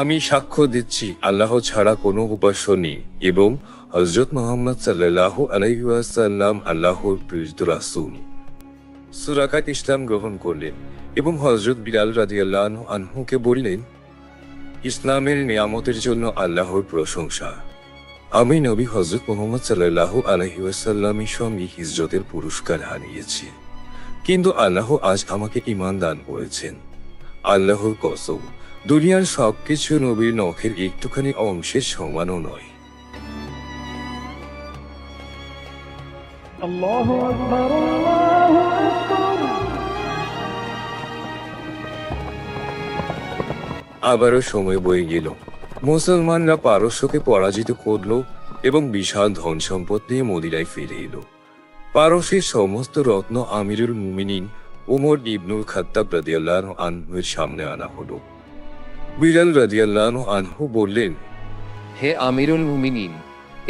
আমি সাক্ষ্য দিচ্ছি আল্লাহ ছাড়া কোনো উপাস্য নেই এবং হযরত মুহাম্মদ সাল্লাল্লাহু আলাইহি ওয়াসাল্লাম আল্লাহর প্রেরিত রাসূল। সুরাকা ইসলাম গ্রহণ করলেন এবং হযরত বিলাল রাদিয়াল্লাহু আনহুকে বললেন, ইসলামের নিয়ামতের জন্য আল্লাহর প্রশংসা। আমি নবী হযরত মুহাম্মদ সাল্লাল্লাহু আলাইহি ওয়াসাল্লামের সঙ্গে হিজরতের পুরস্কার হারিয়েছি, কিন্তু আল্লাহ আজ আমাকে ঈমান দান করেছেন। আল্লাহর কসম, দুনিয়ার সবকিছু নবীর নখের একটুখানি অংশের সমানও নয়। আবারও সময় বয়ে গেল। মুসলমানরা পারস্যকে পরাজিত করল এবং বিশাল ধন সম্পদ নিয়ে মদিনায় ফিরে এলো। পারস্যের সমস্ত রত্ন আমিরুল মুমিনিন ওমর ইবনুল খাত্তাব রাদিয়াল্লাহু আনহুর সামনে আনা হলো। বিলাল রাদিয়াল্লাহু আনহু বললেন, হে আমিরুল মুমিনিন,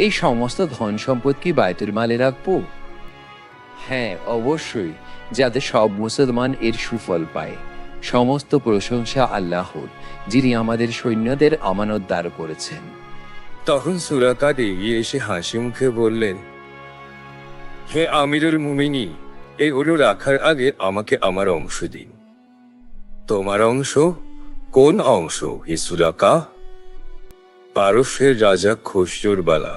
এই সমস্ত ধন সম্পদ কি বায়তুল মালে রাখবো? হ্যাঁ, অবশ্যই, যাতে সব মুসলমান এর সুফল পায়। সমস্ত প্রশংসা আল্লাহর, যিনি আমাদের সৈন্যদের আমানতদার করেছেন। তখন সুরাকা এগিয়ে এসে হাসি মুখে বললেন, হে আমিরুল মুমিনিন, এগুলো রাখার আগে আমাকে আমার অংশ দিন। তোমার অংশ? কোন অংশ হে সুরাকা? পারস্যের রাজা খসরুরবালা।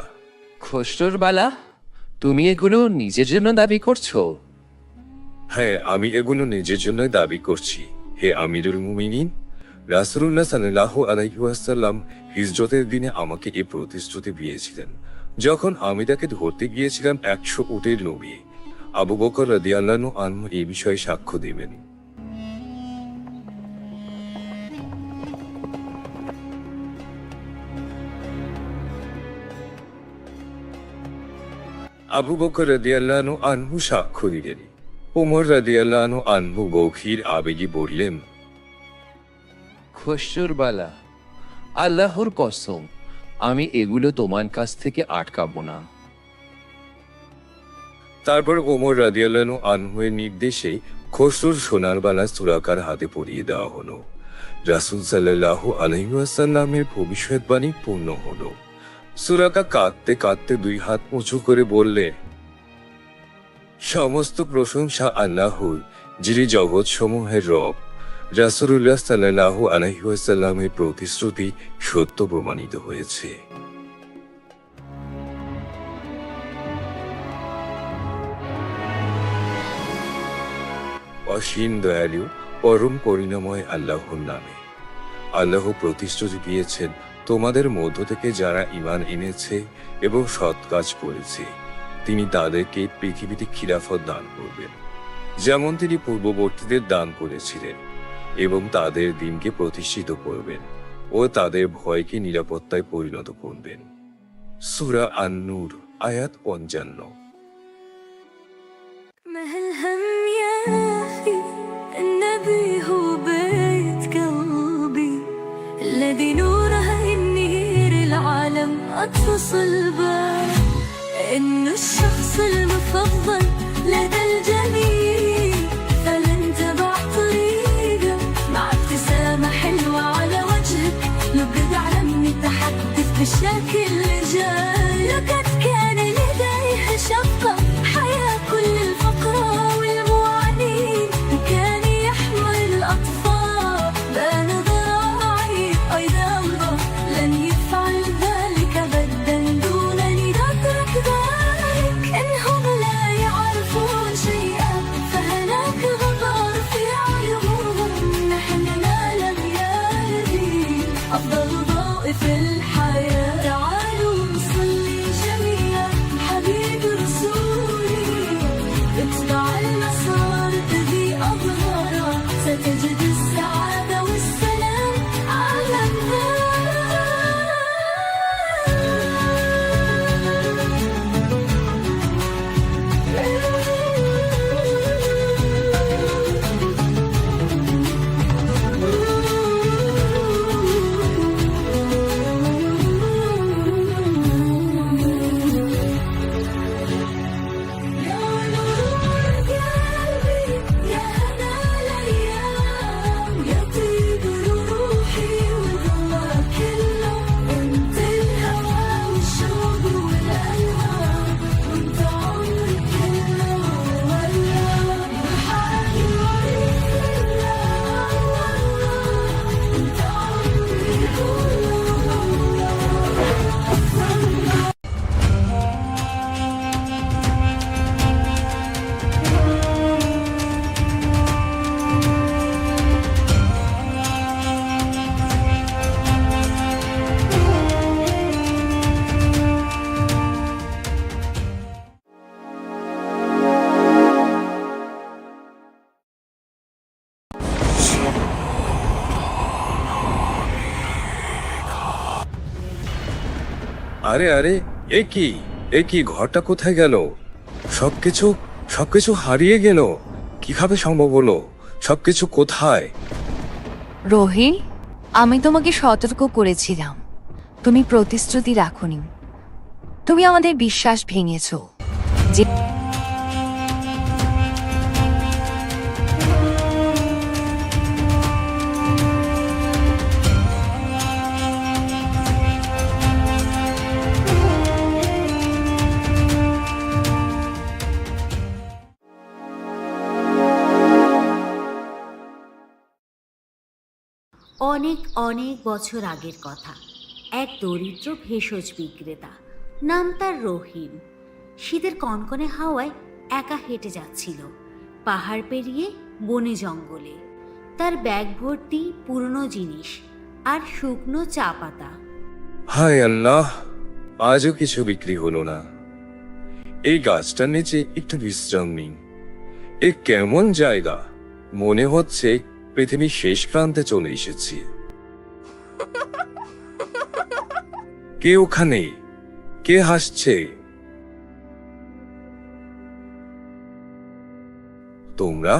খসরুরবালা, তুমি এগুলো নিজের জন্য দাবি করছো? হ্যাঁ, আমি এগুলো নিজের জন্য দাবি করছি হে আমিরুল মুমিনিন। রাসূলুল্লাহ সাল্লাল্লাহু আলাইহি ওয়াসাল্লাম হিজরতের দিনে আমাকে এই প্রতিশ্রুতি দিয়েছিলেন যখন আমি তাকে ধরতে গিয়েছিলাম 100 উটের লোভে। আবু বকর রাদিয়াল্লাহু আনহু এই বিষয়ে সাক্ষ্য দেবেন। আবু বকর রাদিয়াল্লাহু আনহু সাক্ষ্য দিলেন। ওমর রাদিয়াল্লাহু আনহু গভীর আবেগে বললেন, খসরুরবালা, আল্লাহর কসম, আমি এগুলো তোমার কাছ থেকে আটকাবো না। তারপর ওমর রাদিয়াল্লাহু আনহুর নির্দেশে খসরুর সোনার বালা সুরাকার হাতে পরিয়ে দেওয়া হলো। রাসূল সাল্লাল্লাহু আলাইহি ওয়াসাল্লামের ভবিষ্যৎবাণী পূর্ণ হলো। সুরাকা কাঁদতে কাঁদতে 2 হাত উঁচু করে বললে, সমস্ত প্রশংসা আল্লাহর, যিনি জগৎ সমূহের রব। রাসূলুল্লাহ সাল্লাল্লাহু আলাইহি ওয়াসাল্লামের প্রতিশ্রুতি সত্য প্রমাণিত হয়েছে। অসীম দয়ালু, পরম করুণাময় আল্লাহর নামে। আল্লাহ প্রতিশ্রুতি দিয়েছেন, তোমাদের মধ্য থেকে যারা ঈমান এনেছে এবং সৎ কাজ করেছে, তিনি তাদেরকে পৃথিবীতে খিলাফত দান করবেন, যেমন তিনি পূর্ববর্তীদের দান করেছিলেন, এবং তাদের দিনকে প্রতিষ্ঠিত করবেন ও তাদের ভয়কে নিরাপত্তায় পরিণত করবেন। সূরা আন-নূর, আয়াত 55। ما هالهم يا أخي، النبي هو بيت قلبي، الذي نوره النير العالم أطفص الباب، إنه الشخص المفضل لدى الجميع، فلن تبع طريقه مع ابتسامة حلوة على وجهك، لقد علم متحدث بشكل جاي، لقد كان لديه شفقة حياة كل الفقراء والمعانين، وكان يحمل الأطفال بين ذراعي، أيضا الله لن يفعل ذلك أبدا دون أن يترك ذلك، إنهم لا يعرفون شيئا فهناك غبار في عيونهم، نحن نعلم يا نبي أفضل ضوء في الحياة، تعالوا نصلي جميعا حبيب رسولي، اتبع المسار الذي أظهره، ستجد السعادة والسلام على আরে আরে, এ কি ঘরটা কোথায় গেল? সবকিছু হারিয়ে গেল। কিভাবে সম্ভব হলো? সবকিছু কোথায়? রোহিল, আমি তোমাকে সতর্ক করেছিলাম, তুমি প্রতিশ্রুতি রাখোনি, তুমি আমাদের বিশ্বাস ভেঙেছো। যে অনেক অনেক বছর আগের কথা। এক দরিদ্র ভেষজ বিক্রেতা, নাম তার রহিম, শীতের কনকনে হাওয়ায় একা হেঁটে যাচ্ছিল পাহাড় পেরিয়ে বনে জঙ্গলে। তার ব্যাগ ভর্তি পুরনো জিনিস আর শুকনো চা পাতা। হায় আল্লাহ, আজও কিছু বিক্রি হলো না। এই গাছটার নিচে একটু বিশ্রাম নিই। এ কেমন জায়গা! মনে হচ্ছে পৃথিবীর শেষ প্রান্তে চলে এসেছি। কে ওখানে? কে হাসছে? তোমরা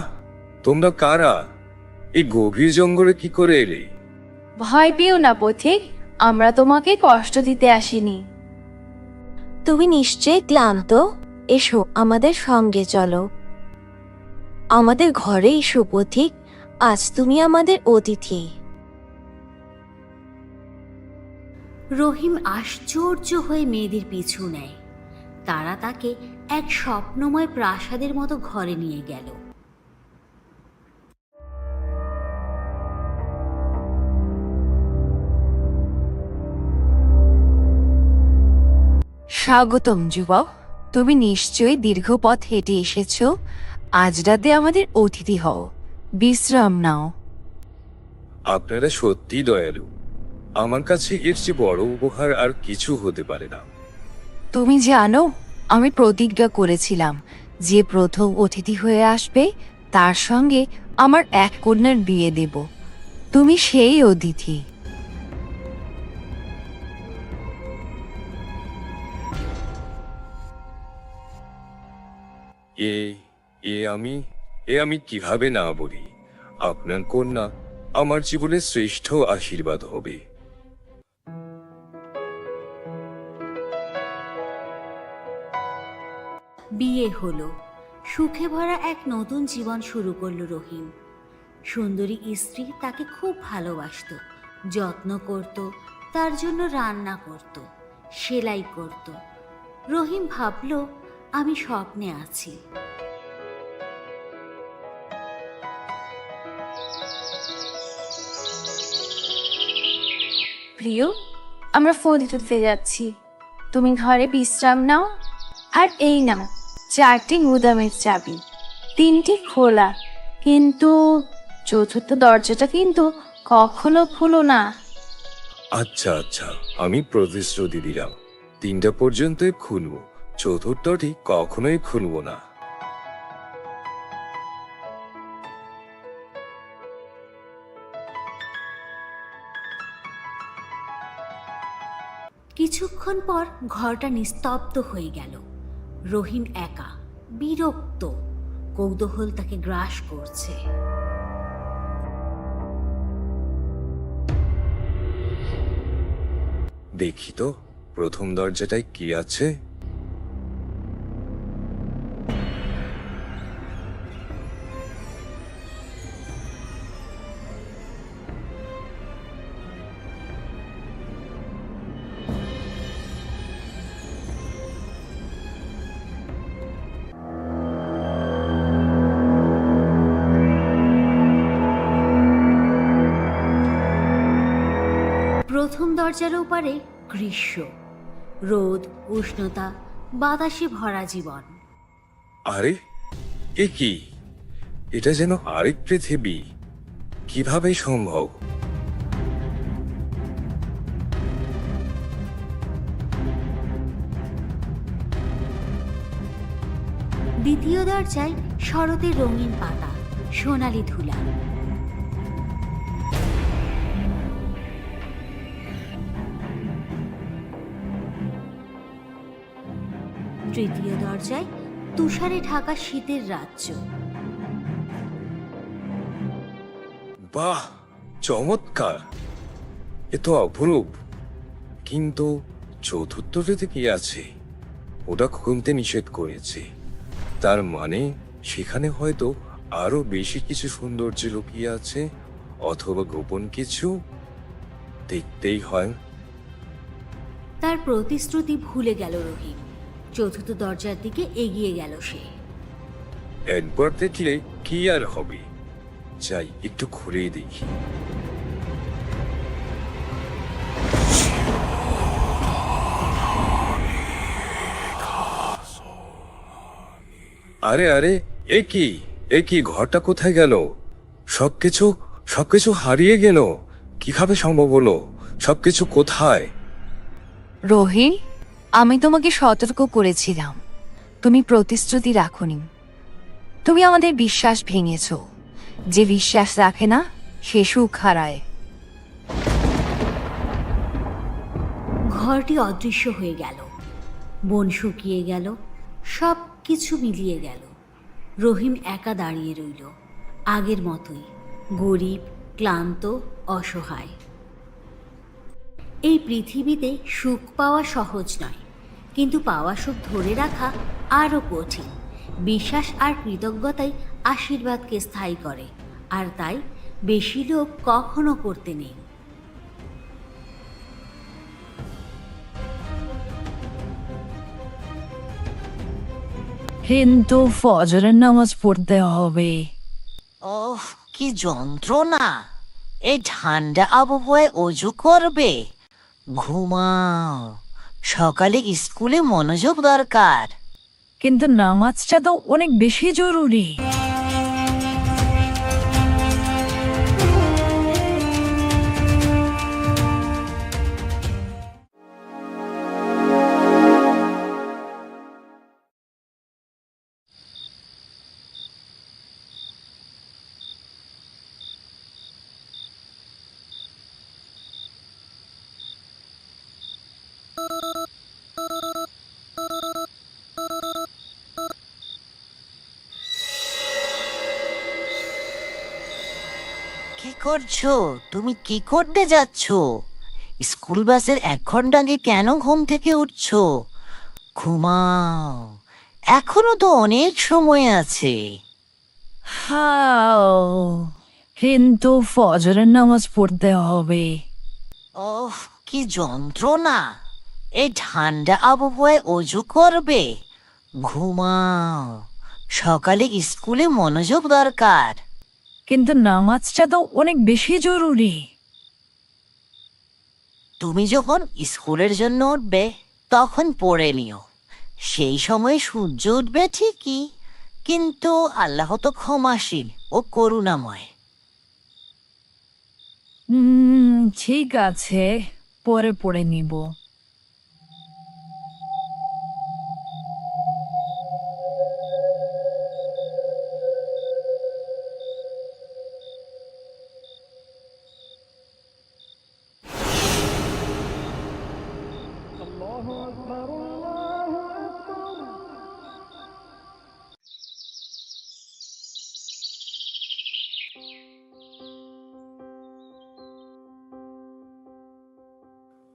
তোমরা কারা? এই গভীর জঙ্গলে কি করে এলে? ভয় পেও না পথিক, আমরা তোমাকে কষ্ট দিতে আসিনি। তুমি নিশ্চয়ই ক্লান্ত, এসো আমাদের সঙ্গে চলো। আমাদের ঘরে এসো পথিক, আজ তুমি আমাদের অতিথি। রহিম আশ্চর্য হয়ে মেয়েদের পিছু নেয়। তারা তাকে এক স্বপ্নময় প্রাসাদের মতো ঘরে নিয়ে গেল। স্বাগতম যুবক, তুমি নিশ্চয়ই দীর্ঘ পথ হেঁটে এসেছো। আজ রাতে আমাদের অতিথি হও, বিশ্রাম নাও। আপনারা সত্যি দয়ালু। আমার কাছে এর চেয়ে বড় উপহার আর কিছু হতে পারে না। তুমি জানো, আমি প্রতিজ্ঞা করেছিলাম যে প্রথম অতিথি হয়ে আসবে তার সঙ্গে আমার এক কন্যার বিয়ে দেব। তুমি সেই অতিথি। এ এ আমি এ আমি কিভাবে না বলি? আপনার কন্যা আমার জীবনের শ্রেষ্ঠ আশীর্বাদ হবে। বিয়ে হলো। সুখে ভরা এক নতুন জীবন শুরু করলো রহিম। সুন্দরী স্ত্রী তাকে খুব ভালোবাসতো, যত্ন করত, তার জন্য রান্না করত, সেলাই করত। রহিম ভাবল, আমি স্বপ্নে আছি। প্রিয়, আমরা ফোন দিতে যাচ্ছি, তুমি ঘরে বিশ্রাম নাও। আর এই নাও 4টি গুদামের চাবি, 3টি খোলা, কিন্তু চতুর্থ দরজাটা কিন্তু কখনো খুলো না। আচ্ছা আচ্ছা, আমি প্রতিশ্রুতি দিলাম 3টা পর্যন্তই খুলব, চতুর্থটি কখনোই খুলব না। কিছুক্ষণ পর ঘরটা নিস্তব্ধ হয়ে গেল। রহিম একা, বিরক্ত, কৌতূহল তাকে গ্রাস করছে। দেখি তো প্রথম দরজাটায় কি আছে। প্রথম দরজার ওপারে গ্রীষ্ম, রোদ, উষ্ণতা, বাতাসে ভরা জীবন। আরে এ কি? এটা যেন আরেক পৃথিবী। কিভাবে সম্ভব? দ্বিতীয় দরজায় শরতের রঙিন পাতা, সোনালি ধুলা। তৃতীয় দরজায় তুষারে ঢাকা শীতের রাজ্য। বাহ, চমৎকার! এ তো অপরূপ। কিন্তু চতুর্থটিতে কি আছে? ওটা খুলতে নিষেধ করেছে। তার মানে সেখানে হয়তো আরো বেশি কিছু সৌন্দর্য লুকিয়ে আছে, অথবা গোপন কিছু। দেখতেই হয়। তার প্রতিশ্রুতি ভুলে গেল রহিম। চতুর্থ দরজার দিকে এগিয়ে গেল সে। একবার দেখলে কি আর হবে? যাই একটু ঘুরেই দেখি। আরে আরে, এ কি ঘরটা কোথায় গেল? সবকিছু হারিয়ে গেল। কিভাবে সম্ভব হলো? সবকিছু কোথায়? রহিম, আমি তোমাকে সতর্ক করেছিলাম, তুমি প্রতিশ্রুতি রাখোনি। তুমি আমাদের বিশ্বাস ভেঙেছ। যে বিশ্বাস রাখে না সে সুখ হারায়। ঘরটি অদৃশ্য হয়ে গেল, বন শুকিয়ে গেল, সব কিছু মিলিয়ে গেল। রহিম একা দাঁড়িয়ে রইল, আগের মতোই, গরিব, ক্লান্ত, অসহায়। এই পৃথিবীতে সুখ পাওয়া সহজ নয়, কিন্তু পাওয়া সুখ ধরে রাখা আরও কঠিন। বিশ্বাস আর কৃতজ্ঞতাই আশীর্বাদকে স্থায়ী করে, আর তাই বেশি লোভ কখনো করতে নেই। কিন্তু ফজরের নামাজ পড়তে হবে। ওহ, কি যন্ত্রণা! এই ঠান্ডা আবহাওয়ায় অজু করবে? ঘুমাও, সকালে স্কুলে মনোযোগ দরকার। কিন্তু নামাজটা তো অনেক বেশি জরুরি। কি করছো? তুমি কি করতে যাচ্ছ? স্কুল বাসের 1 ঘন্টা আগে কেন ঘুম থেকে উঠছো? ঘুমাও, এখনো তো অনেক সময় আছে। হাও, কিন্তু ফজরের নামাজ পড়তে হবে। ওহ, কি যন্ত্রণা! এই ঠান্ডা আবহাওয়ায় অজু করবে? ঘুমাও, সকালে স্কুলে মনোযোগ দরকার। কিন্তু নামাজটা তো অনেক বেশি জরুরি। তুমি যখন স্কুলের জন্য উঠবে তখন পড়ে নিও। সেই সময় সূর্য উঠবে ঠিকই, কিন্তু আল্লাহ তো ক্ষমাশীল ও করুণাময়। ঠিক আছে, পরে পড়ে নিব।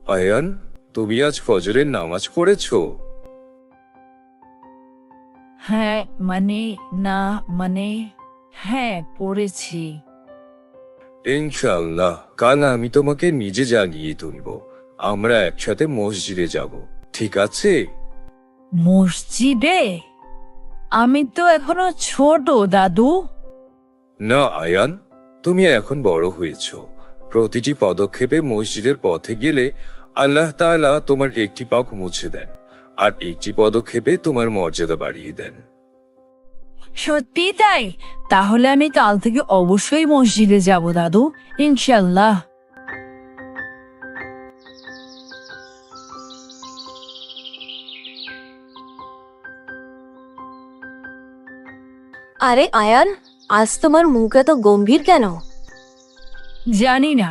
আয়ান, তুমি আজ ফজরের নামাজ পড়েছো? হ্যাঁ হ্যাঁ, পড়েছি। ইনশাআল্লাহ কাল আমি তোমাকে নিজে জাগিয়ে তুলব। আমরা একসাথে মসজিদে যাব, ঠিক আছে? মসজিদে? আমি তো এখনো ছোট দাদু। না আয়ান, তুমি এখন বড় হয়েছ। প্রতিটি পদক্ষেপে মসজিদের পথে গেলে আল্লাহ তাআলা তোমার একটি পাক মুছে দেন, আর একটি পদক্ষেপে তোমার মর্যাদা বাড়িয়ে দেন। সত্যি তাই? তাহলে আমি কাল থেকে অবশ্যই মসজিদে যাব দাদু, ইনশাল্লাহ। আরে আয়ান, আজ তোমার মুখ এত গম্ভীর কেন? জানি না,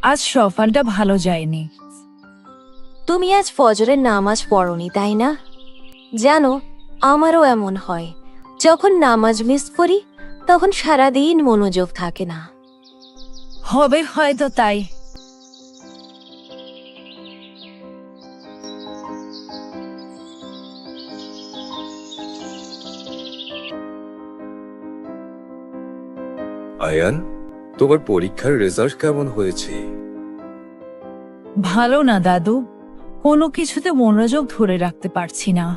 আজ সফলটা ভালো যায়নি। তুমি আজ ফজরের নামাজ পড়নি, তাই না? জানো, আমারও এমন হয়। যখন নামাজ মিস করি তখন সারাদিন মনোযোগ থাকে না। হবে হয়তো তাই। আয়ান, তোমার পরীক্ষার রেজাল্ট কেমন হয়েছে? ভালো না দাদু, কোনো কিছুতে মনোযোগ ধরে রাখতে পারছি না।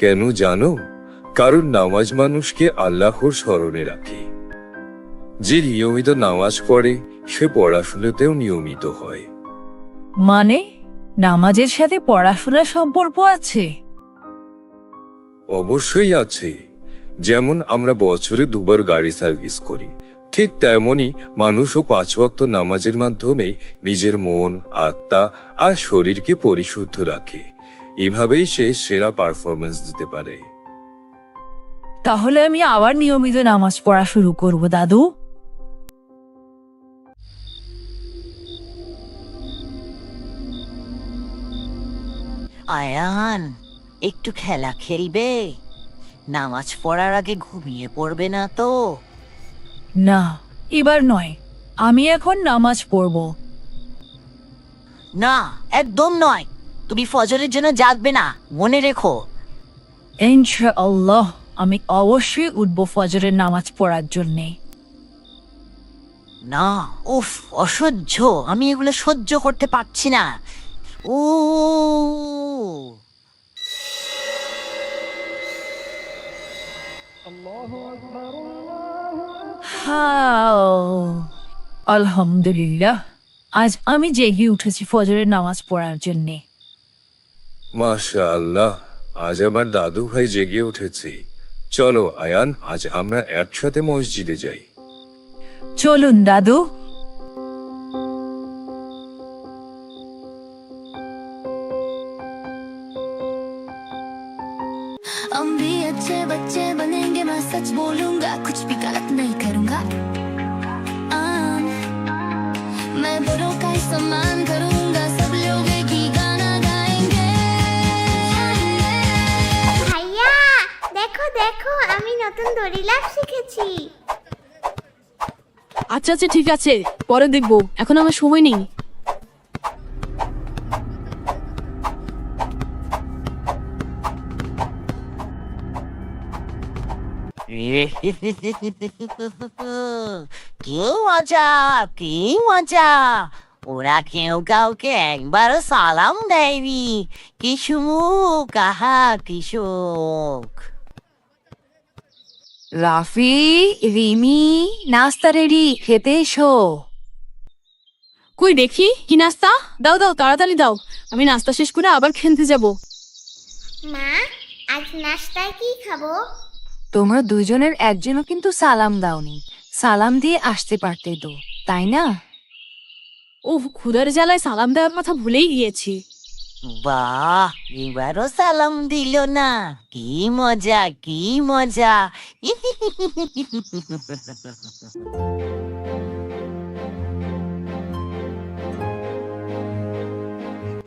কেন জানো? কারণ নামাজ মানুষকে আল্লাহর স্মরণে রাখে। যে নিয়মিত নামাজ পড়ে সে পড়াশোনাতেও নিয়মিত হয়। মানে নামাজের সাথে পড়াশোনার সম্পর্ক আছে? অবশ্যই আছে। যেমন আমরা বছরে 2 বার গাড়ি সার্ভিস করি, ঠিক তেমনি মানুষও 5 ওয়াক্ত নামাজের মাধ্যমে নিজের মন, আত্মা আর শরীরকে পরিশুদ্ধ রাখে। এভাবেই সে সেরা পারফরমেন্স দিতে পারে। তাহলে আমি আবার নিয়মিত নামাজ পড়া শুরু করব দাদু। আয়ান, একটু খেলা খেলবে? নামাজ পড়ার আগে ঘুমিয়ে পড়বে না তো? না, এবার নয়, আমি এখন নামাজ পড়ব। না, একদম নয়। তুমি ফজরের জন্য জাগবে না, মনে রেখো। ইনশাআল্লাহ আমি অবশ্যই উঠব ফজরের নামাজ পড়ার জন্যে। না, উফ, অসহ্য, আমি এগুলো সহ্য করতে পারছি না। ও আলহামদুলিল্লাহ, আজ আমি জেগে উঠেছি ফজরের নামাজ পড়ার জন্যে। মাশাআল্লাহ, আজ আমার দাদু ভাই জেগে উঠেছে। চলো আয়ান, আজ আমরা একসাথে মসজিদে যাই। চলুন দাদু। हम भी अच्छे बच्चे बनेंगे, मैं सच बोलूंगा, कुछ भी गलत नहीं करूंगा। मैं बड़ों का सम्मान करूंगा, सब लोग एक ही गाना गाएंगे। ভাইয়া, দেখো দেখো, আমি নতুন দড়ি লাফ শিখেছি। আচ্ছা আচ্ছা ঠিক আছে, পরে দেখবো, এখন আমার সময় নেই। কি মজা, কি মজা! ওরা কেউ কাউকে একবারও সালাম দেয়নি। কি সুখ, আহা কি সুখ! রাফি, রিমি, নাস্তা রেডি, খেতে এসো। কই দেখি কি নাস্তা? দাও দাও, তাড়াতাড়ি দাও, আমি নাস্তা শেষ করে আবার খেলতে যাব। মা, আজ নাস্তায় কি খাবো? তোমরা দুজনের একজনও কিন্তু সালাম দাওনি। সালাম দিয়ে আসতে পারতে তো, তাই না? ও, ক্ষুধার জ্বালায় সালাম দেওয়ার কথা ভুলেই গিয়েছি। বাহ, এবারও সালাম দিল না। কি মজা, কি মজা!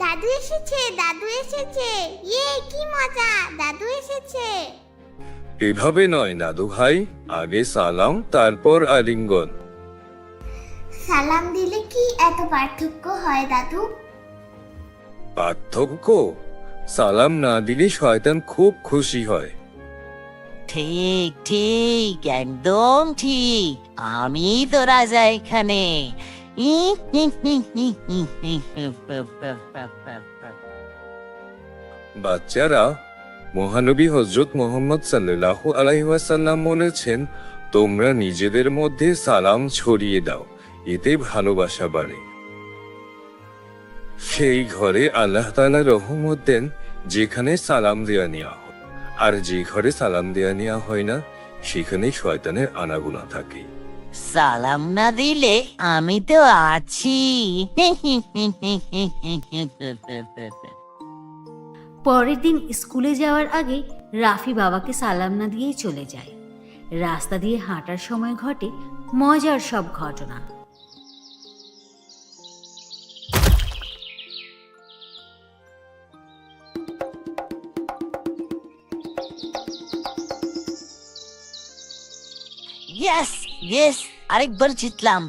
দাদু এসেছে, দাদু এসেছে। ইয়ে কি মজা, দাদু এসেছে। এভাবে নয় দাদু ভাই, আগে সালাম তারপর আলিঙ্গন। সালাম দিলে কি এত পার্থক্য হয় দাদু? পার্থক্য? সালাম না দিলে শয়তান খুব খুশি হয়। ঠিক ঠিক, একদম ঠিক। আমি তো রাজা এখানে। বাচ্চারা, মহানবী হযরত মুহাম্মদ সাল্লাল্লাহু আলাইহি ওয়াসাল্লাম বলেছেন, তোমরা নিজেদের মধ্যে সালাম ছড়িয়ে দাও, এতে ভালোবাসা বাড়ে। সেই ঘরে আল্লাহ তাআলা রহমত দেন যেখানে সালাম দেয়া নেওয়া হয়, আর যে ঘরে সালাম দেয়া নেওয়া হয় না সেখানে শয়তানের আনাগোনা থাকে। সালাম না দিলে আমি তো আছি। পরের দিন স্কুলে যাওয়ার আগে রাফি বাবাকে সালাম না দিয়েই চলে যায়। রাস্তা দিয়ে হাঁটার সময় ঘটে মজার সব ঘটনা। ইয়েস ইয়েস, আরেকবার জিতলাম।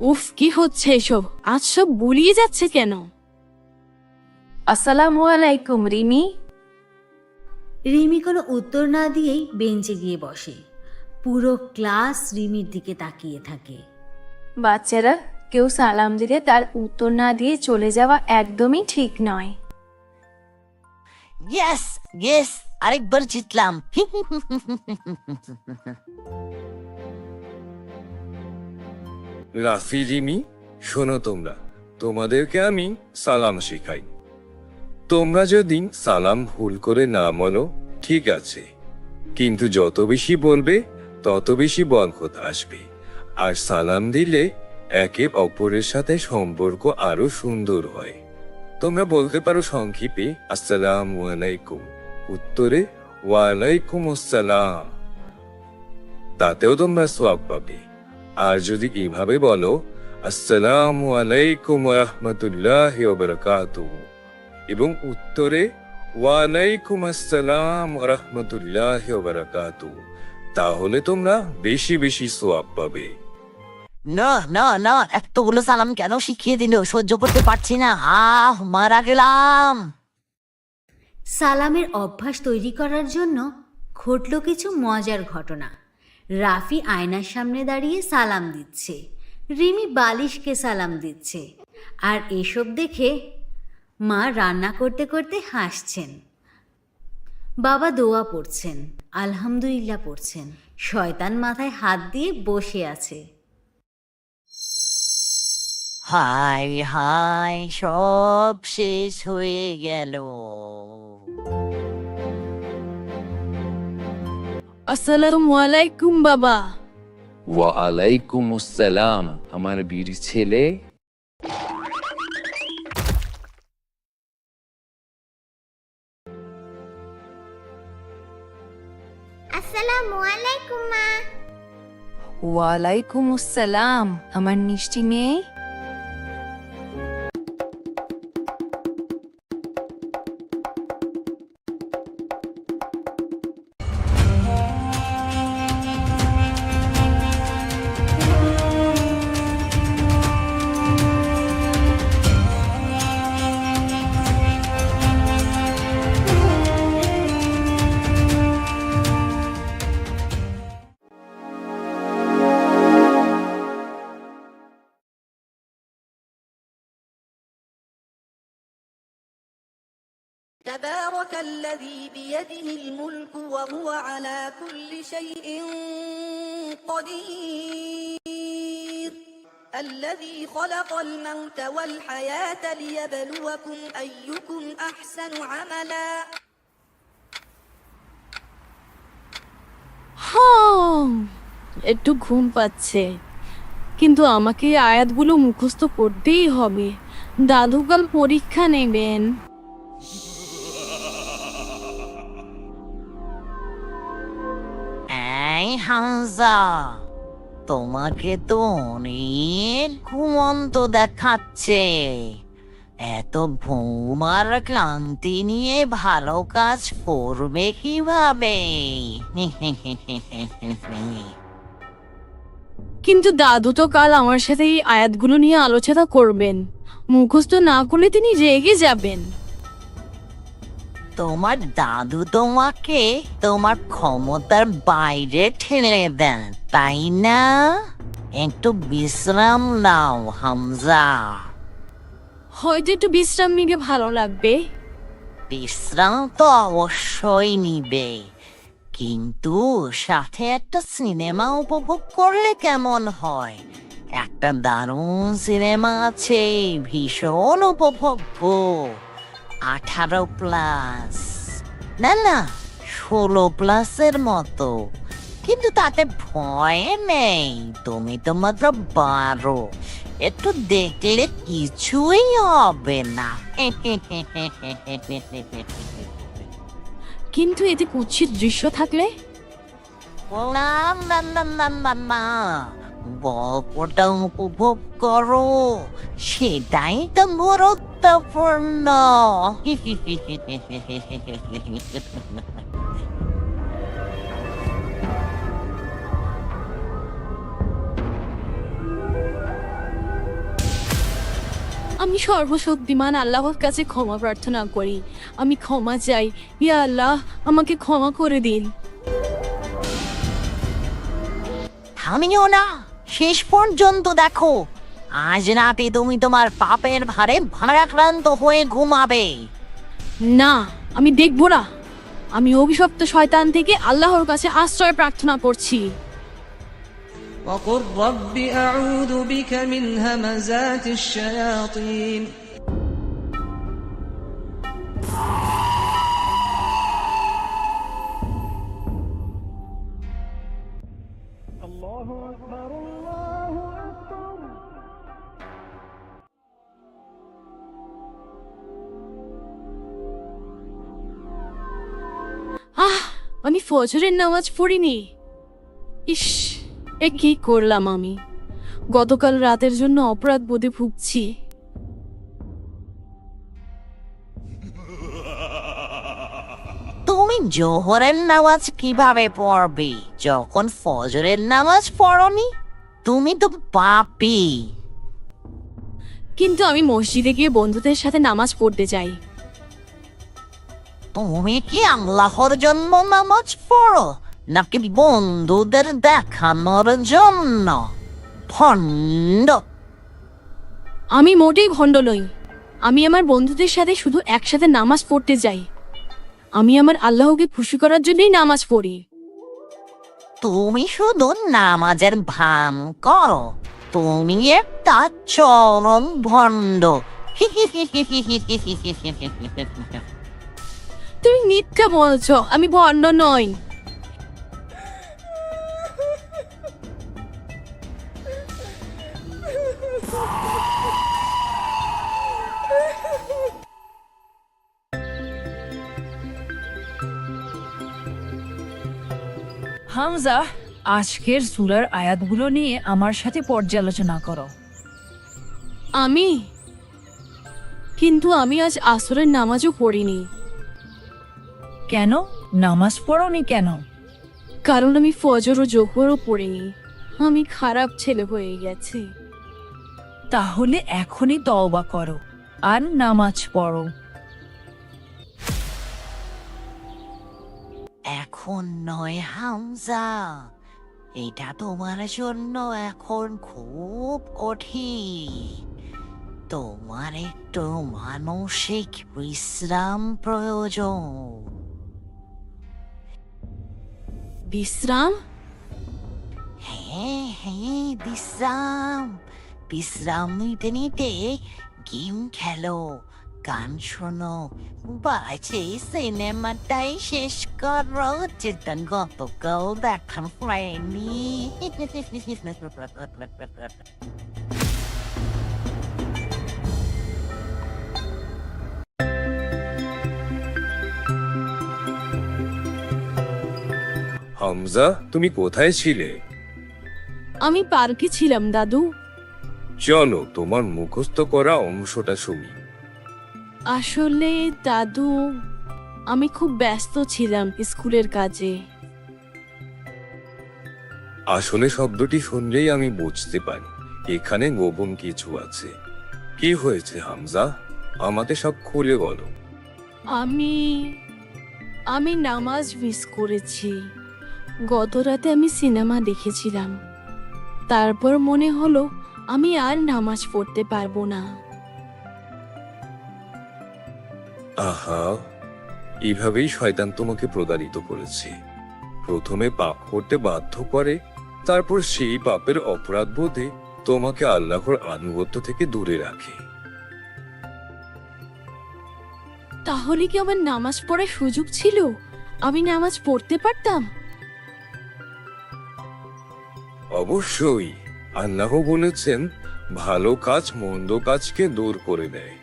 উফ, কি হচ্ছে এসব? আজ সব বুলিয়ে যাচ্ছে কেন? আসসালামু আলাইকুম রিমি। রিমি কোনো উত্তর না দিয়েই বেঞ্চে গিয়ে বসে। পুরো ক্লাস রিমির দিকে তাকিয়ে থাকে। বাচ্চারা, কেউ সালাম দিলে তার উত্তর না দিয়ে চলে যাওয়া একদমই ঠিক নয়। ইয়েস ইয়েস, আরেকবার জিতলাম। রাফি, রিমি, শোনো তোমরা, তোমাদেরকে আমি সালাম শেখাই। তোমরা যদি সালাম ভুল করে না বলো ঠিক আছে, কিন্তু যত বেশি বলবে তত বেশি বরকত আসবে। আর সালাম দিলে একে অপরের সাথে সম্পর্ক আরো সুন্দর হয়। তোমরা বলতে পারো সংক্ষেপে আসসালামু আলাইকুম, উত্তরে ওয়ালাইকুম আসসালাম, তাতেও তোমরা সওয়াব পাবে। আর যদি এভাবে বলো আসসালামু আলাইকুম ওয়া রাহমাতুল্লাহি ওয়া বারাকাতুহু এবং উত্তরে ওয়ালাইকুম আসসালাম ওয়া রাহমাতুল্লাহি ওয়া বারাকাতুহু, তাহলে তোমরা বেশি বেশি সওয়াব পাবে। না না না, এতগুলো সালাম কেন শিখিয়ে দিল, সহ্য করতে পারছি না, মারা গেলাম। সালামের অভ্যাস তৈরি করার জন্য ঘটল কিছু মজার ঘটনা। রাফি আয়নার সামনে দাঁড়িয়ে সালাম দিচ্ছে, রিমি বালিশকে সালাম দিচ্ছে, আর এসব দেখে মা রান্না করতে করতে হাসছেন, বাবা দোয়া পড়ছেন, আলহামদুলিল্লাহ পড়ছেন, শয়তান মাথায় হাত দিয়ে বসে আছে। হাই হাই, সব শেষ হয়ে গেল। আসসালামু আলাইকুম বাবা। ওয়া আলাইকুম আসসালাম আমার বীর ছেলে। আসসালামু আলাইকুম মা। ওয়ালাইকুম আসসালাম আমার মিষ্টি মেয়ে। تبارك الذي بيده الملك وهو على كل شيء قدير الذي خلق الموت والحياة ليبلوكم أيكم أحسن عملا একটু ঘুম পাচ্ছে, কিন্তু আমাকে এই আয়াতগুলো মুখস্থ করতেই হবে। দাদু কাল পরীক্ষা নেবেন। এই হামজা, তোমাকে তো অনেক ঘুমন্ত দেখাচ্ছে। এত ঘুম আর ক্লান্তি নিয়ে ভালো কাজ করবে কিভাবে? কিন্তু দাদু তো কাল আমার সাথে এই আয়াতগুলো নিয়ে আলোচনা করবেন, মুখস্থ না করলে তিনি রেগে যাবেন। তোমার দাদু তোমাকে তোমার ক্ষমতার বাইরে ঠেলে দেন, তাই না? একটু বিশ্রাম নাও হামজা। হয়তো একটু বিশ্রাম নিলে ভালো লাগবে। বিশ্রাম তো অবশ্যই নিবে, কিন্তু সাথে একটা সিনেমা উপভোগ করলে কেমন হয়? একটা দারুণ সিনেমা আছে, ভীষণ উপভোগ্য, 18+, না না 16+-এর মতো, কিন্তু তাতে ভয় নেই, তুমি তো মাত্র 12, একটু দেখলে কিছুই হবে না। কিন্তু এতে কুৎসিত দৃশ্য থাকলে? না না না না না না, গল্পটা উপভোগ করো, সেটাই তো গুরুত্বপূর্ণ। আমি সর্বশক্তিমান আল্লাহর কাছে ক্ষমা প্রার্থনা করি, আমি ক্ষমা চাই, ইয়া আল্লাহ আমাকে ক্ষমা করে দিন। থামিও না, শেষ পর্যন্ত দেখো। আজ রাতে তুমি তোমার পাপের ভারে ভারাক্রান্ত হয়ে ঘুমাবে। না, আমি দেখবো না। আমি অভিশপ্ত শয়তান থেকে আল্লাহর কাছে আশ্রয় প্রার্থনা করছি। وقل رب أعوذ بك من همزات الشياطين আমি ফজরের নামাজ পড়িনি। ইস, এ কি করলাম আমি? গতকাল রাতের জন্য অপরাধ বোধে ভুগছি। তুমি জোহরের নামাজ কিভাবে পড়বে যখন ফজরের নামাজ পড়নি? তুমি তো পাপী। কিন্তু আমি মসজিদে গিয়ে বন্ধুদের সাথে নামাজ পড়তে চাই। তুমি কি আল্লাহর জন্য নামাজ পড়ো নাকি বন্ধুদের দেখানোর জন্য? ভণ্ড! আমি মোটেই ভণ্ড নই। আমি আমার বন্ধুদের সাথে শুধু একসাথে নামাজ পড়তে যাই। আমি আমার আল্লাহকে খুশি করার জন্যই নামাজ পড়ি। তুমি শুধু নামাজের ভান করো। তুমি একটা চরম ভণ্ড। তুমি মিথ্যা বলছো, আমি ভণ্ড নই। হামজা, আজকের সূরার আয়াতগুলো নিয়ে আমার সাথে পর্যালোচনা করো। কিন্তু আমি আজ আসরের নামাজও পড়িনি। কেন নামাজ পড়োনি কেন? কারণ আমি ফজর ও জোহরও পড়িনি। আমি খারাপ ছেলে হয়ে গেছি। তাহলে এখনই তওবা করো আর নামাজ পড়ো। এখন নয় হামজা, এটা তোমার জন্য এখন খুব কঠিন। তোমার একটু মানসিক বিশ্রাম প্রয়োজন। বিশ্রাম? হ্যাঁ হ্যাঁ, বিশ্রাম। বিশ্রাম নিতে নিতে গেম খেলো, গান শোনো, বাজে সিনেমাটাই শেষ করো যেটা গতকাল দেখান হয়নি। হামজা, তুমি কোথায় ছিলে? আমি পার্কে ছিলাম দাদু। চলো তোমার মুখস্থ করা অংশটা শুনি। আসলে দাদু, আমি খুব ব্যস্ত ছিলাম স্কুলের কাজে। আসলে শব্দটি শুনলেই আমি বুঝতে পারি এখানে গোপন কিছু আছে। কি হয়েছে হামজা? আমাকে সব খুলে বলো। আমি নামাজ মিস করেছি। গত রাতে আমি সিনেমা দেখেছিলাম, তারপর মনে হলো আমি আর নামাজ পড়তে পারবো না। আহা, এভাবেই শয়তান তোমাকে প্রতারিত করেছে। প্রথমে পাপ করতে বাধ্য করে, তারপর সেই পাপের অপরাধ বোধে তোমাকে আল্লাহর আনুগত্য থেকে দূরে রাখে। তাহলে কি আমার নামাজ পড়ার সুযোগ ছিল? আমি নামাজ পড়তে পারতাম। অবশ্যই, আল্লাহ বলেছেন ভালো কাজ মন্দ কাজকে দূর করে দেয়।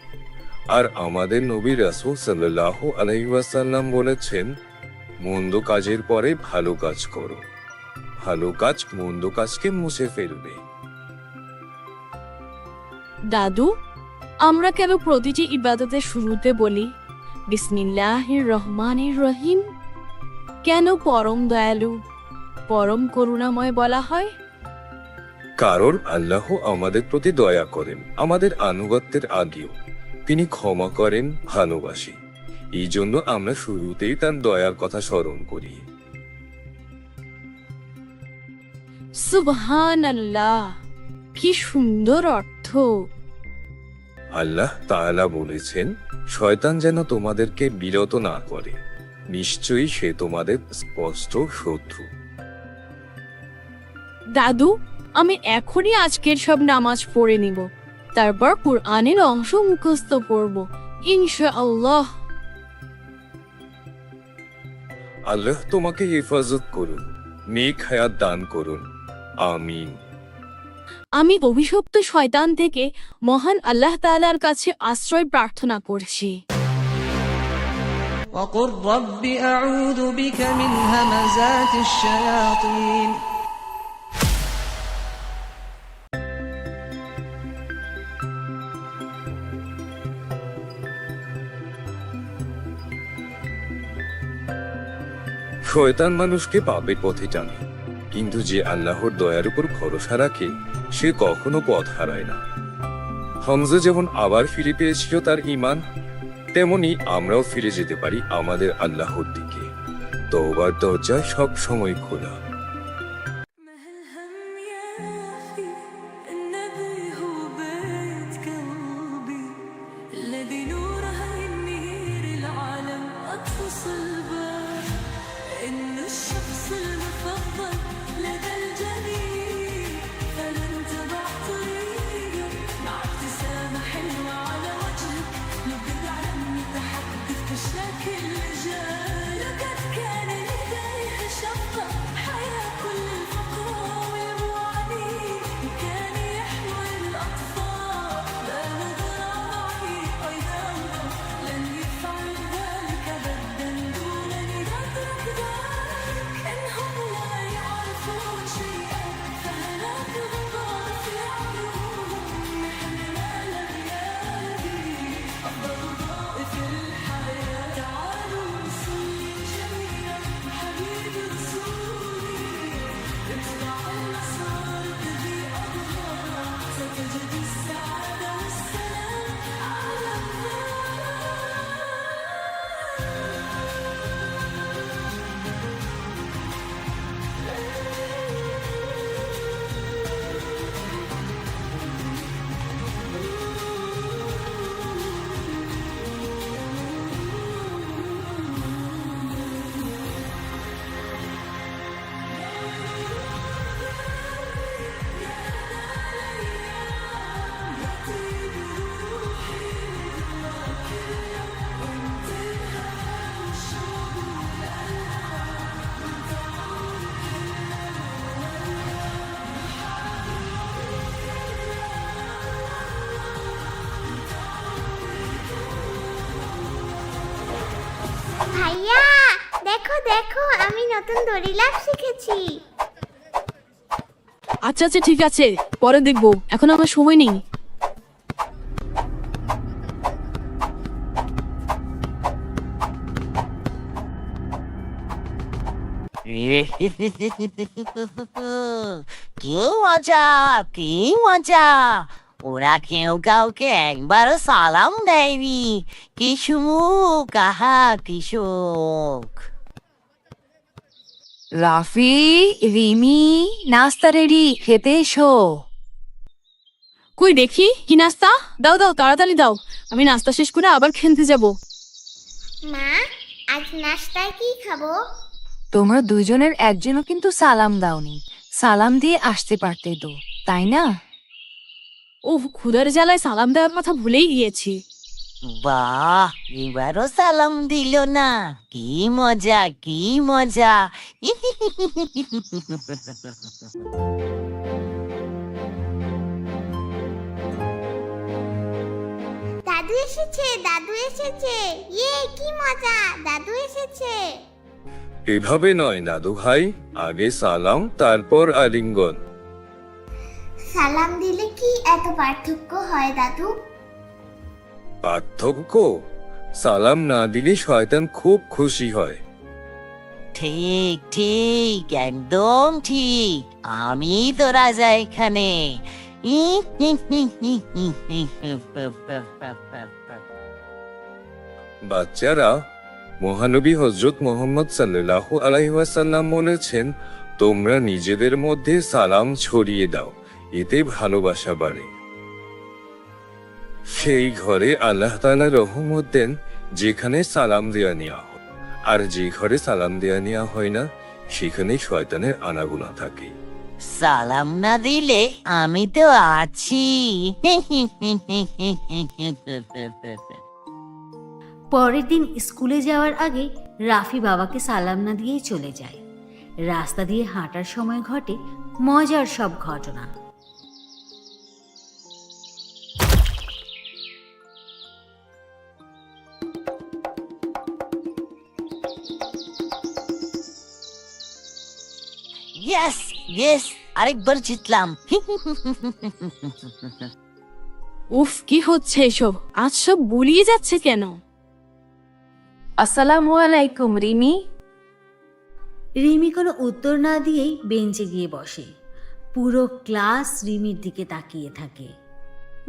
আর আমাদের নবী রাসূল সাল্লাল্লাহু আলাইহি ওয়াসাল্লাম বলেছেন মন্দ কাজের পরে ভালো কাজ করো, ভালো কাজ মন্দ কাজকে মুছে ফেলবে। দাদু, আমরা কেন প্রতিটি ইবাদতের শুরুতে বলি বিসমিল্লাহির রহমানির রহিম? কেন পরম দয়ালু, পরম করুণাময় বলা হয়? কারণ আল্লাহ আমাদের প্রতি দয়া করেন আমাদের আনুগত্যের আগেও। তিনি ক্ষমা করেন, ভালোবাসেন। এই জন্য আমরা শুরুতেই তার দয়ার কথা স্মরণ করি। সুবহানাল্লাহ, কি সুন্দর অর্থ। আল্লাহ তাআলা বলেছেন শয়তান যেন তোমাদেরকে বিরত না করে, নিশ্চয়ই সে তোমাদের স্পষ্ট শত্রু। দাদু, আমি এখনই আজকের সব নামাজ পড়ে নিব, তারপর কুরআনের অংশ মুখস্থ করব ইনশাআল্লাহ। আল্লাহ তোমাকে হেফাজত করুন, নেক হায়াত দান করুন। আমিন। আমি অভিশপ্ত শয়তান থেকে মহান আল্লাহ তাআলার কাছে আশ্রয় প্রার্থনা করছি। وقل رب أعوذ بك من همزات الشياطين শয়তান মানুষকে পাপের পথে টানে, কিন্তু যে আল্লাহর দয়ার উপর ভরসা রাখে সে কখনো পথ হারায় না। হামজা যেমন আবার ফিরে পেয়েছিল তার ঈমান, তেমনি আমরাও ফিরে যেতে পারি আমাদের আল্লাহর দিকে। তওবার দরজা সব সময় খোলা। ভাইয়া দেখো দেখো, আমি নতুন দড়ি লাফ শিখেছি। আচ্ছা আচ্ছা ঠিক আছে, পরে দেখবো, এখন আমার সময় নেই। কি মজা, কি মজা! ওরা কেউ কাউকে একবারও সালাম দেয়নি। কি সুখ, আহা কি সুখ! রাফি, রিমি, নাস্তা রেডি, খেতে এসো। কই দেখি কি নাস্তা? দাও দাও, তাড়াতাড়ি দাও, আমি নাস্তা শেষ করে আবার খেলতে যাব। মা, আজ নাস্তায় কি খাবো? তোমরা দুইজনের একজনও কিন্তু সালাম দাওনি। সালাম দিয়ে আসতে পারতে তো, তাই না? ওহ, ক্ষুধার জ্বালায় সালাম দেওয়ার কথা ভুলেই গিয়েছি। বাহ, এবারও সালাম দিল না। কি মজা, কি মজা! দাদু এসেছে, দাদু এসেছে, ইয়ে কি মজা, দাদু এসেছে। এভাবে নয় দাদু ভাই, আগে সালাম তারপর আলিঙ্গন। সালাম দিলে কি এত পার্থক্য হয় দাদু? পার্থক্য? সালাম না দিলে শয়তান খুব খুশি হয়। ঠিক ঠিক, একদম ঠিক। আমি তো রাজা এখানে। বাচ্চারা, মহানবী হযরত মুহাম্মদ সাল্লাল্লাহু আলাইহি ওয়াসাল্লাম বলেছেন, তোমরা নিজেদের মধ্যে সালাম ছড়িয়ে দাও, এতে ভালোবাসা বাড়ে। সেই ঘরে আল্লাহ তাআলা রহমত দেন যেখানে সালাম দেয়া নেওয়া হয়, আর যে ঘরে সালাম দেয়া নেওয়া হয় না সেখানে শয়তানের আনাগোনা থাকে। সালাম না দিলে আমি তো আছি। পরের দিন স্কুলে যাওয়ার আগে রাফি বাবাকে সালাম না দিয়েই চলে যায়। রাস্তা দিয়ে হাঁটার সময় ঘটে মজার সব ঘটনা। ইয়েস ইয়েস, আরেকবার জিতলাম। উফ, কি হচ্ছে এসব? আজ সব বুলিয়ে যাচ্ছে কেন? আসসালামু আলাইকুম রিমি। রিমি কোনো উত্তর না দিয়েই বেঞ্চে গিয়ে বসে। পুরো ক্লাস রিমির দিকে তাকিয়ে থাকে।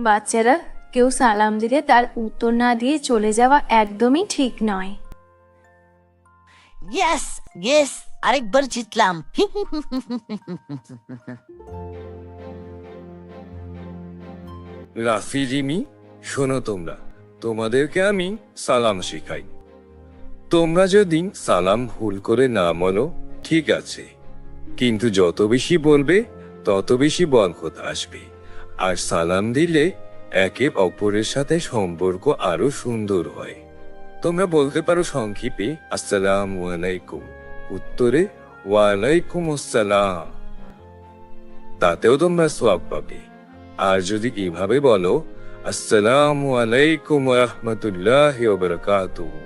বাচ্চারা, কেউ সালাম দিলে তার উত্তর না দিয়ে চলে যাওয়া একদমই ঠিক নয়। ইয়েস ইয়েস, আরেকবার জিতলাম। রাফি, রিমি, শোনো, তোমাদেরকে আমি সালাম শিখাই। তোমরা যদি সালাম ভুল করে না বলো ঠিক আছে, কিন্তু যত বেশি বলবে তত বেশি বরকত আসবে। আর সালাম দিলে একে অপরের সাথে সম্পর্ক আরো সুন্দর হয়। তোমরা বলতে পারো সংক্ষেপে আসসালামু আলাইকুম, উত্তরে ওয়ালাইকুম আসসালাম, তাতেও তোমরা সওয়াব পাবে। আর যদি এভাবে বলো আসসালামু আলাইকুম ওয়া রাহমাতুল্লাহি ওয়া বারাকাতুহু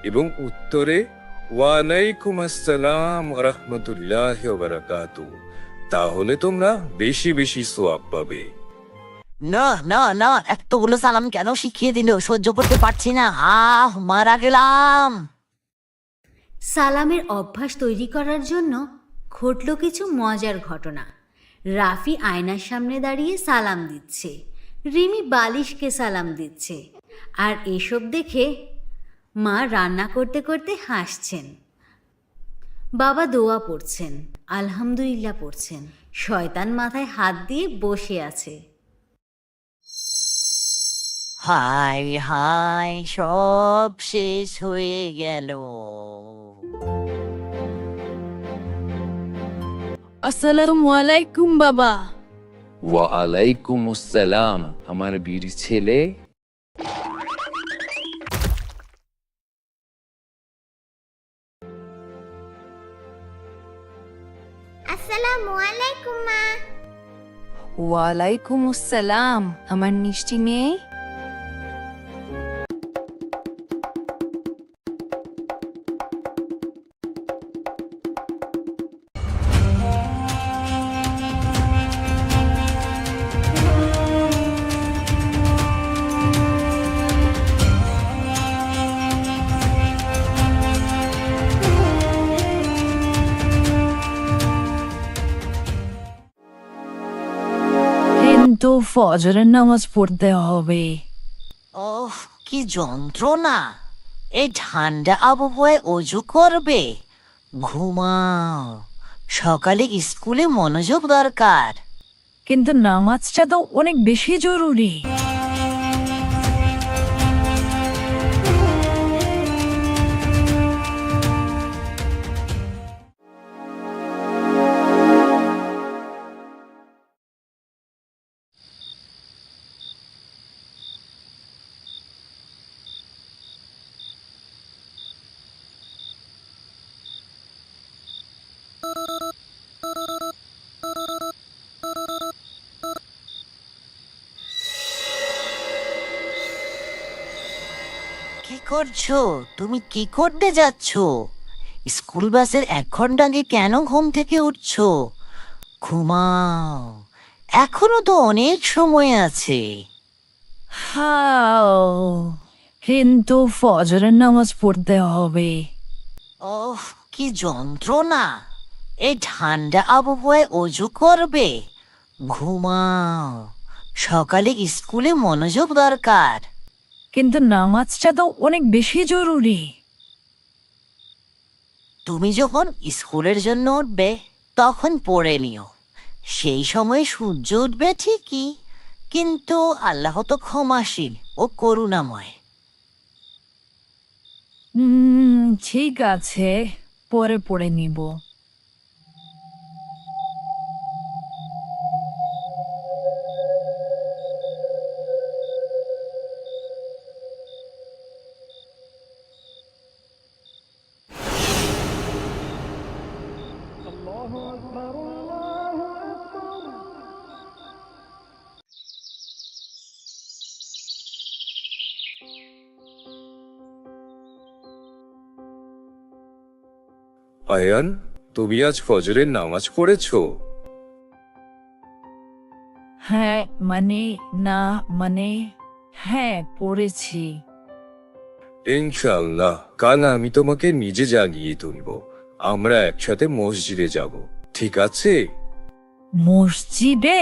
এবং উত্তরে ওয়ালাইকুম আসসালাম ওয়া রাহমাতুল্লাহি ওয়া বারাকাতুহু, তাহলে তোমরা বেশি বেশি সওয়াব পাবে। না না না, এতগুলো সালাম কেন শিখিয়ে দিল? সহ্য করতে পারছি না, মারা গেলাম। সালামের অভ্যাস তৈরি করার জন্য ঘটল কিছু মজার ঘটনা। রাফি আয়নার সামনে দাঁড়িয়ে সালাম দিচ্ছে, রিমি বালিশকে সালাম দিচ্ছে, আর এসব দেখে মা রান্না করতে করতে হাসছেন। বাবা দোয়া পড়ছেন, আলহামদুলিল্লাহ পড়ছেন। শয়তান মাথায় হাত দিয়ে বসে আছে। হাই হাই, সব শেষ হয়ে গেল। আসসালামু আলাইকুম বাবা। ওয়া আলাইকুম আসসালাম আমার বীর ছেলে। আসসালামু আলাইকুম মা। ওয়ালাইকুম আসসালাম আমার মিষ্টি মেয়ে। কিন্তু ফজরের নামাজ পড়তে হবে। ওহ, কি যন্ত্রণা! এই ঠান্ডা আবহাওয়ায় অজু করবে? ঘুমাও, সকালে স্কুলে মনোযোগ দরকার। কিন্তু নামাজটা তো অনেক বেশি জরুরি। কি করছো? তুমি কি করতে যাচ্ছ? স্কুল বাসের 1 ঘন্টা আগে কেন ঘুম থেকে উঠছো? ঘুমাও, এখনো তো অনেক সময় আছে। হাও, কিন্তু ফজরের নামাজ পড়তে হবে। ওহ, কি যন্ত্রণা! এই ঠান্ডা আবহাওয়ায় অজু করবে? ঘুমাও, সকালে স্কুলে মনোযোগ দরকার। কিন্তু নামাজটা তো অনেক বেশি জরুরি। তুমি যখন স্কুলের জন্য উঠবে তখন পড়ে নিও। সেই সময় সূর্য উঠবে ঠিকই, কিন্তু আল্লাহ তো ক্ষমাশীল ও করুণাময়। ঠিক আছে, পরে পড়ে নিব। আয়ান, তুমি আজ ফজরের নামাজ পড়েছো? হ্যাঁ হ্যাঁ পড়েছি। ইনশাআল্লাহ কাল আমি তোমাকে নিজে জাগিয়ে তুলব। আমরা একসাথে মসজিদে যাব, ঠিক আছে? মসজিদে?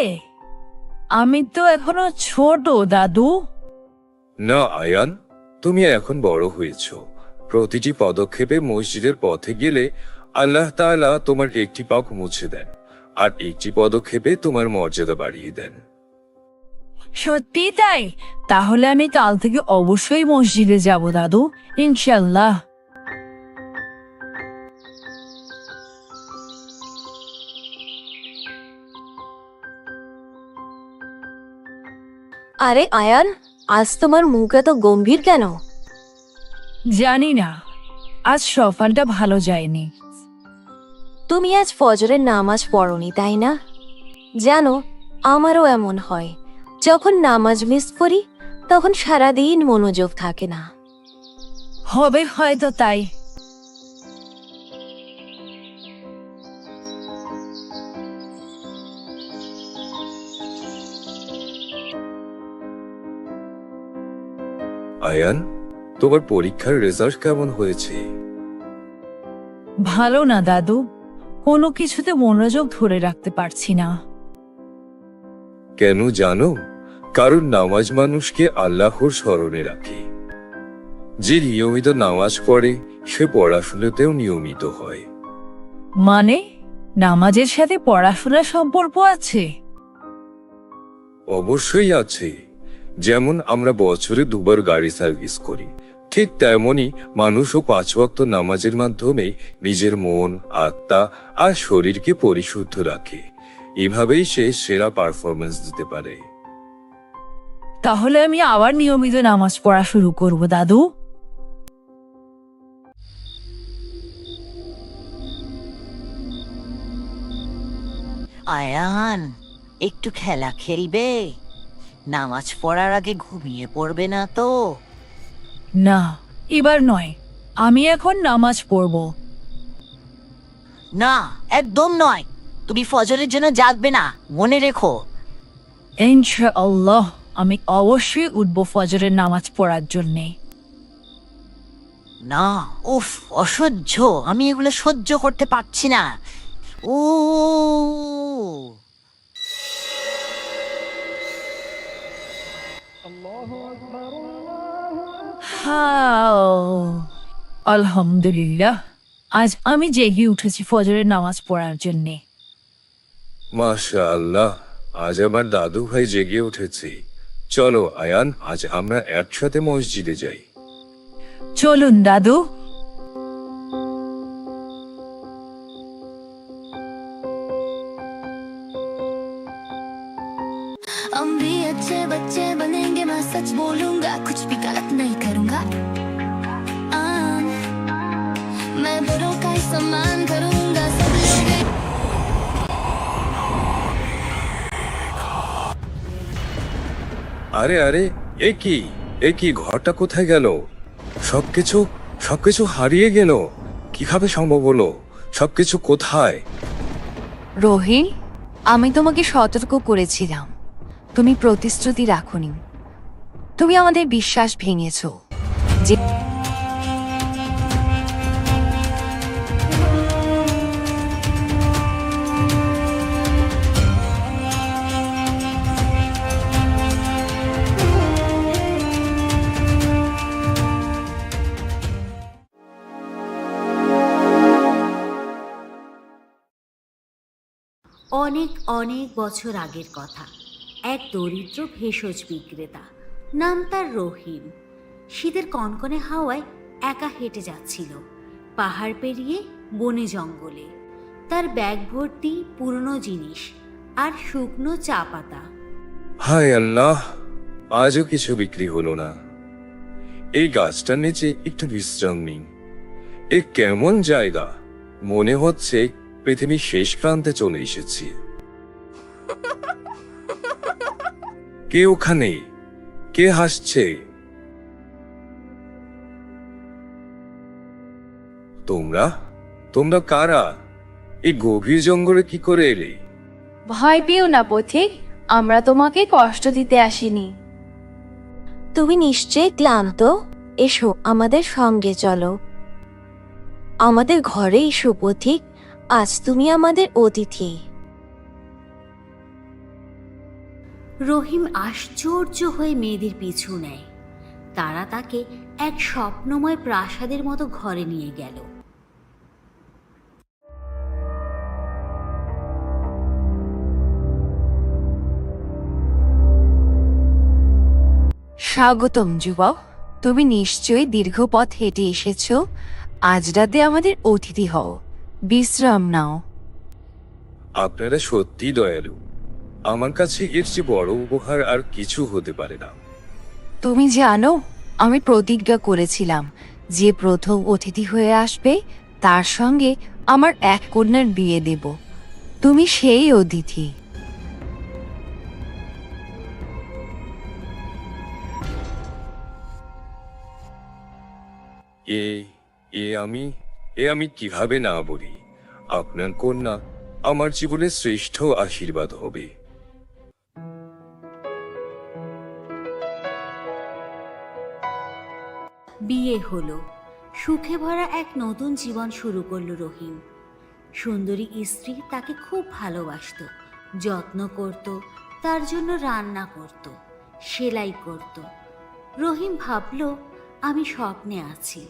আমি তো এখনো ছোট দাদু। না আয়ান, তুমি এখন বড় হয়েছ। প্রতিটি পদক্ষেপে মসজিদের পথে গেলে আল্লাহ তাআলা তোমার একটি পাক মুছে দেন, আর একটি পদক্ষেপে তোমার মর্যাদা বাড়িয়ে দেন। সত্যি তাই? তাহলে আমি কাল থেকে অবশ্যই মসজিদে যাব দাদু, ইনশাল্লাহ। আরে আয়ান, আজ তোমার মুখ এত গম্ভীর কেন? জানি না, আজ সকালটা ভালো যায়নি। তুমি আজ ফজরের নামাজ পড়নি তাই না? জানো, আমারও এমন হয়। যখন নামাজ মিস করি তখন সারাদিন মনোযোগ থাকে না। হবে হয়তো তাই। আয়ান, তোমার পরীক্ষার রেজাল্ট কেমন হয়েছে? ভালো না দাদু, কোনো কিছুতে মনোযোগ ধরে রাখতে পারছি না। কেন জানো? কারণ নামাজ মানুষকে আল্লাহর স্মরণে রাখে। যে নিয়মিত নামাজ পড়ে সে পড়াশোনাতেও নিয়মিত হয়। মানে নামাজের সাথে পড়াশোনার সম্পর্ক আছে? অবশ্যই আছে। যেমন আমরা বছরে 2 বার গাড়ি সার্ভিস করি, ঠিক তেমনি মানুষও 5 ওয়াক্ত নামাজের মাধ্যমে নিজের মন, আত্মা আর শরীরকে পরিশুদ্ধ রাখে। এভাবেই সে সেরা পারফরমেন্স দিতে পারে। তাহলে আমি আবার নিয়মিত নামাজ পড়া শুরু করব দাদু। আয়ান, একটু খেলা খেলবে? নামাজ পড়ার আগে ঘুমিয়ে পড়বে না তো? না, এবার নয়, আমি এখন নামাজ পড়ব। না, একদম নয়। তুমি ফজরের জন্য জাগবে না, মনে রেখো। ইনশাআল্লাহ আমি অবশ্যই উঠব ফজরের নামাজ পড়ার জন্যে। না, উফ, অসহ্য। আমি এগুলো সহ্য করতে পারছি না। ও আলহামদুলিল্লাহ, আজ আমি জেগে উঠেছি ফজরের নামাজ পড়ার জন্যে। মাশাআল্লাহ, আজ আমার দাদু ভাই জেগে উঠেছে। চলো আয়ান, আজ আমরা একসাথে মসজিদে যাই। চলুন দাদু। हम भी अच्छे बच्चे बनेंगे, मैं सच बोलूंगा, कुछ भी गलत नहीं करूंगा। मैं बड़ों का ही सम्मान करूंगा, सब लोग। আরে আরে, এ কি ঘরটা কোথায় গেল? সবকিছু হারিয়ে গেল। কিভাবে সম্ভব হলো? সবকিছু কোথায়? রোহিণ, আমি তোমাকে সতর্ক করেছিলাম, তুমি প্রতিশ্রুতি রাখোনি। তুমি আমাদের বিশ্বাস ভেঙেছো। যে অনেক অনেক বছর আগের কথা। এক দরিদ্র ভেষজ বিক্রেতা, নাম তার রহিম, শীতের কনকনে হাওয়ায় একা হেঁটে যাচ্ছিল পাহাড় পেরিয়ে বনে জঙ্গলে। তার ব্যাগ ভর্তি পুরনো জিনিস আর শুকনো চা পাতা। হায় আল্লাহ, আজও কিছু বিক্রি হলো না। এই গাছটার নিচে একটু বিশ্রাম নিই। এ কেমন জায়গা! মনে হচ্ছে পৃথিবীর শেষ প্রান্তে চলে এসেছি। কে ওখানে? কে হাসছে? তোমরা তোমরা কারা? এই গভীর জঙ্গলে কি করে এলে? ভয় পেও না পথিক, আমরা তোমাকে কষ্ট দিতে আসিনি। তুমি নিশ্চয়ই ক্লান্ত, এসো আমাদের সঙ্গে চলো। আমাদের ঘরে এসো পথিক, আজ তুমি আমাদের অতিথি। রহিম আশ্চর্য হয়ে মেয়েদের পিছু নেয়। তারা তাকে এক স্বপ্নময় প্রাসাদের মতো ঘরে নিয়ে গেল। স্বাগতম যুবক, তুমি নিশ্চয়ই দীর্ঘ পথ হেঁটে এসেছো। আজ রাতে আমাদের অতিথি হও, বিশ্রাম নাও। আপনারা সত্যি দয়ালু। আমার কাছে এর চেয়ে বড় উপহার আর কিছু হতে পারে না। তুমি জানো, আমি প্রতিজ্ঞা করেছিলাম যে প্রথম অতিথি হয়ে আসবে তার সঙ্গে আমার এক কন্যার বিয়ে দেব। তুমি সেই অতিথি। এ এ আমি এ আমি কিভাবে না বলি? আপনার কন্যা আমার জীবনের শ্রেষ্ঠ আশীর্বাদ হবে। বিয়ে হলো। সুখে ভরা এক নতুন জীবন শুরু করলো রহিম। সুন্দরী স্ত্রী তাকে খুব ভালোবাসতো, যত্ন করত, তার জন্য রান্না করত, সেলাই করত। রহিম ভাবল, আমি স্বপ্নে আছি।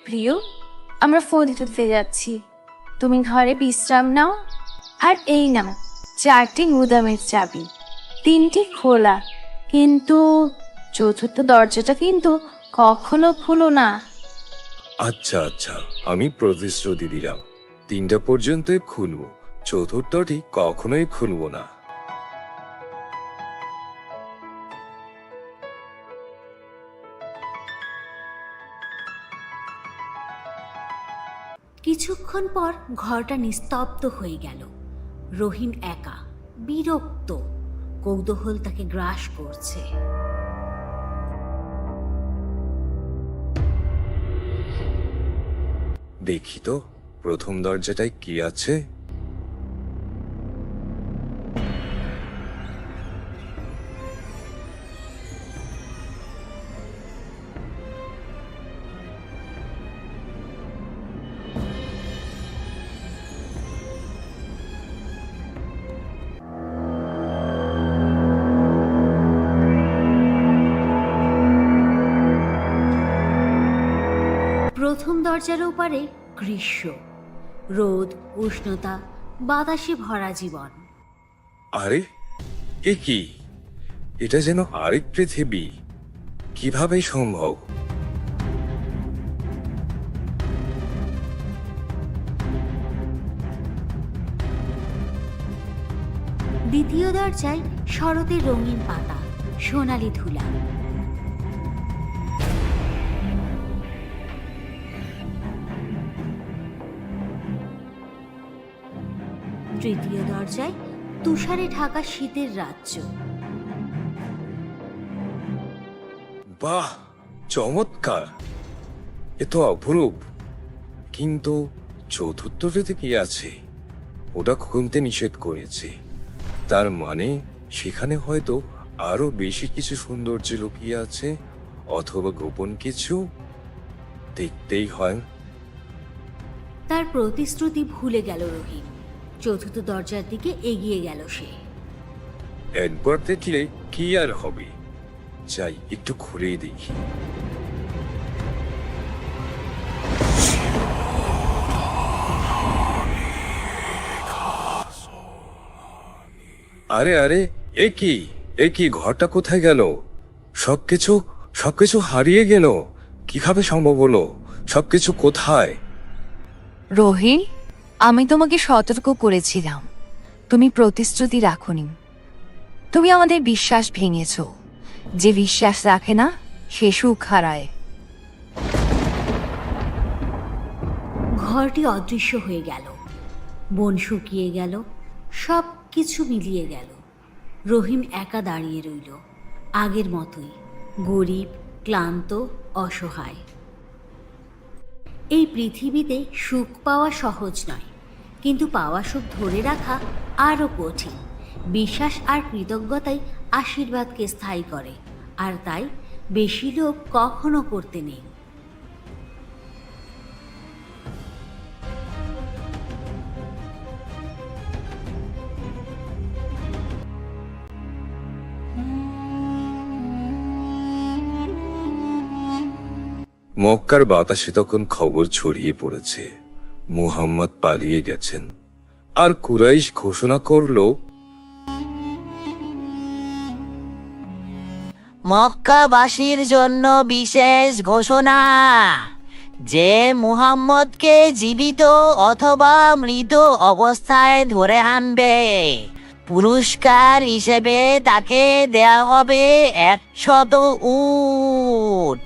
প্রিয়, আমরা ফোন দিতে যাচ্ছি, তুমি ঘরে বিশ্রাম নাও। আর এই নাও 4টি গুদামের চাবি, 3টি খোলা, কিন্তু চতুর্থ দরজাটা কিন্তু কখনো খুলো না। আচ্ছা আচ্ছা, আমি প্রতিশ্রুতি দিলাম 3টা পর্যন্তই খুলব, চতুর্থটি কখনোই খুলব না। কিছুক্ষণ পর ঘরটা নিস্তব্ধ হয়ে গেল। রহিম একা, বিরক্ত, কৌতূহল তাকে গ্রাস করছে। দেখি তো প্রথম দরজাটায় কি আছে। প্রথম দরজার ওপারে গ্রীষ্ম, রোদ, উষ্ণতা, বাতাসে ভরা জীবন। আরে এ কি? এটা যেন আরেক পৃথিবী। কিভাবে সম্ভব? দ্বিতীয় দরজায় শরতের রঙিন পাতা, সোনালি ধুলা। তৃতীয় দরজায় তুষারে ঢাকা শীতের রাজ্য। বাহ, চমৎকার! এ তো অপরূপ। কিন্তু চতুর্থটিতে কি আছে? ওটা খুলতে নিষেধ করেছে। তার মানে সেখানে হয়তো আরো বেশি কিছু সৌন্দর্য লুকিয়ে আছে, অথবা গোপন কিছু। দেখতেই হয়। তার প্রতিশ্রুতি ভুলে গেল রহিম। চতুর্থ দরজার দিকে এগিয়ে গেল সে। একবার দেখলে কি আর হবে? যাই একটু খুলেই দেখি। আরে আরে, এ কি ঘরটা কোথায় গেল? সবকিছু হারিয়ে গেল। কিভাবে সম্ভব হলো? সবকিছু কোথায়? রহিম, আমি তোমাকে সতর্ক করেছিলাম, তুমি প্রতিশ্রুতি রাখোনি। তুমি আমাদের বিশ্বাস ভেঙেছ। যে বিশ্বাস রাখে না সে সুখ হারায়। ঘরটি অদৃশ্য হয়ে গেল, বন শুকিয়ে গেল, সব কিছু মিলিয়ে গেল। রহিম একা দাঁড়িয়ে রইল, আগের মতোই, গরিব, ক্লান্ত, অসহায়। এই পৃথিবীতে সুখ পাওয়া সহজ নয়, কিন্তু পাওয়া সুখ ধরে রাখা আরও কঠিন। বিশ্বাস আর কৃতজ্ঞতাই আশীর্বাদকে স্থায়ী করে, আর তাই বেশি লোভ কখনো করতে নেই। মক্কার বাতাসে তখন খবর ছড়িয়ে পড়েছে মুহাম্মদ পালিয়ে গেছেন। আর কুরাইশ ঘোষণা করলো, মক্কাবাসীর জন্য বিশেষ ঘোষণা, যে মুহাম্মদকে জীবিত অথবা মৃত অবস্থায় ধরে আনবে, পুরস্কার হিসেবে তাকে দেয়া হবে 100 উট।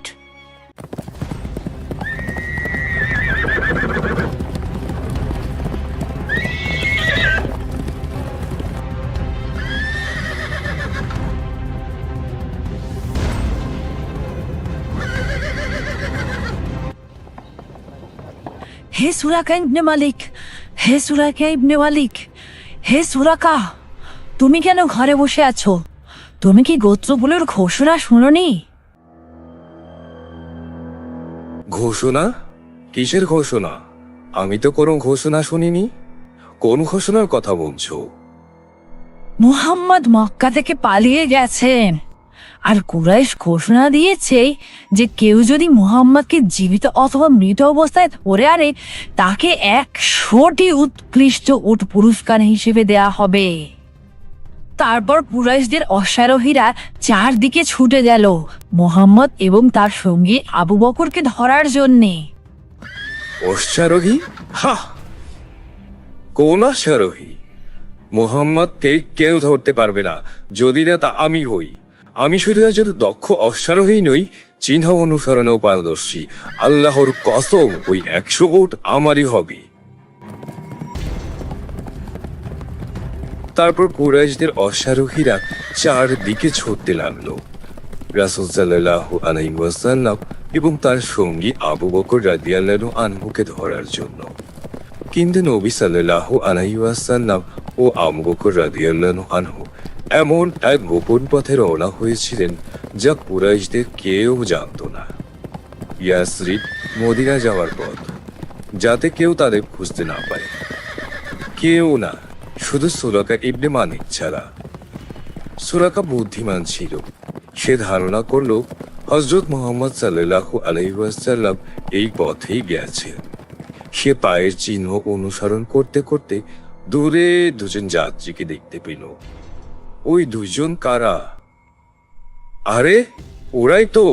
হে সুরাকা ইবনে মালিক, হে সুরাকা ইবনে মালিক, হে সুরাকা, তুমি কেন ঘরে বসে আছো? তুমি কি গোত্রগুলোর ঘোষণা শুনোনি? ঘোষণা? কিসের ঘোষণা? আমি তো কোনো ঘোষণা শুনিনি। কোন ঘোষণার কথা বলছো? মুহাম্মদ মক্কা থেকে পালিয়ে গেছেন, আর কুরাইশ ঘোষণা দিয়েছে যে কেউ যদি মুহাম্মদকে জীবিত অথবা মৃত অবস্থায় ধরে আনে তাকে 100টি উৎকৃষ্ট উট পুরস্কার হিসেবে দেয়া হবে। তারপর কুরাইশদের অশ্বারোহীরা চারদিকে ছুটে গেল মুহাম্মদ এবং তার সঙ্গী আবু বকরকে ধরার জন্যে। অশ্বারোহী? হা! কোন অশ্বারোহী? মুহাম্মদকে কেউ ধরতে পারবে না যদি না তা আমি হই। আমি শুধু একজন দক্ষ অশ্বারোহী নই, চিহ্ন অনুসরণেও পারদর্শী। আল্লাহর কসম, ওই 100 উট আমারই হবে। তারপর কুরাইশদের অশ্বারোহীরা চারদিকে ছুটতে লাগলো রাসূল সাল্লাল্লাহু আলাইহি ওয়াসাল্লাম এবং তার সঙ্গী আবু বকর রাদিয়াল্লাহু আনহুকে ধরার জন্য। কিন্তু নবী সাল্লাল্লাহু আলাইহি ওয়াসাল্লাম ও আবু বকর রাদিয়াল্লাহু আনহু এমন এক গোপন পথে রওনা হয়েছিলেন যা কুরাইশদের কেউ জানত না। ইয়াসরিব, মদিনা যাওয়ার পথ, যাতে কেউ তাদের খুঁজতে না পারে। কেউ না, শুধু সুরাকা ইবনে মালিক ছাড়া। সুরাকা বুদ্ধিমান ছিল। সে ধারণা করলো হযরত মুহাম্মদ সাল্লাল্লাহু আলাইহি ওয়াসাল্লাম এই পথেই গেছেন। সে পায়ের চিহ্ন অনুসরণ করতে করতে দূরে দুজন যাত্রীকে দেখতে পেল। ওই দুজন কারা? আরে ওরাই তো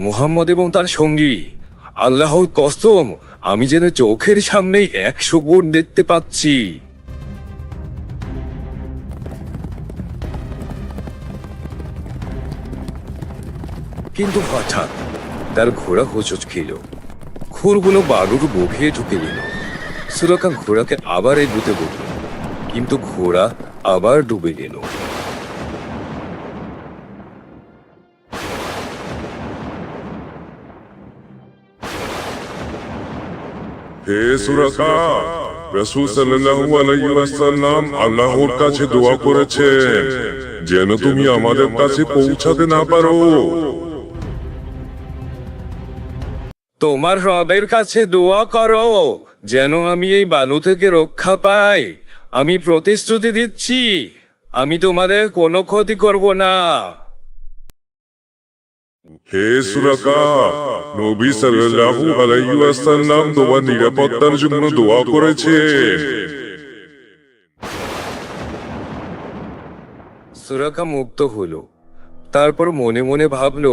মুহাম্মদ এবং তার সঙ্গী। আল্লাহর কসম, আমি যেন চোখের সামনেই 100 গুণ দেখতে পাচ্ছি। কিন্তু হঠাৎ তার ঘোড়া হোঁচট খেল। খুরগুলো বালুর বুকে ঢুকে দিল। সুরাকা ঘোড়াকে আবার এগুতে বলল, কিন্তু ঘোড়া আবার ডুবে গেল। হে সুরাকা, রাসূল সাল্লাল্লাহু আলাইহি ওয়াসাল্লাম আল্লাহর কাছে দোয়া করেছেন যেন তুমি আমাদের কাছে পৌঁছাতে না পারো। তোমার রবের কাছে দোয়া করো যেন আমি এই বালু থেকে রক্ষা পাই। আমি প্রতিশ্রুতি দিচ্ছি, আমি তোমাদের কোনো ক্ষতি করব না। হে সুরাকা, নবী সাল্লাল্লাহু আলাইহি ওয়াসাল্লাম তোমার নিরাপত্তার জন্য দোয়া করেছেন। সুরাকা মুক্ত হলো। তারপর মনে মনে ভাবলো,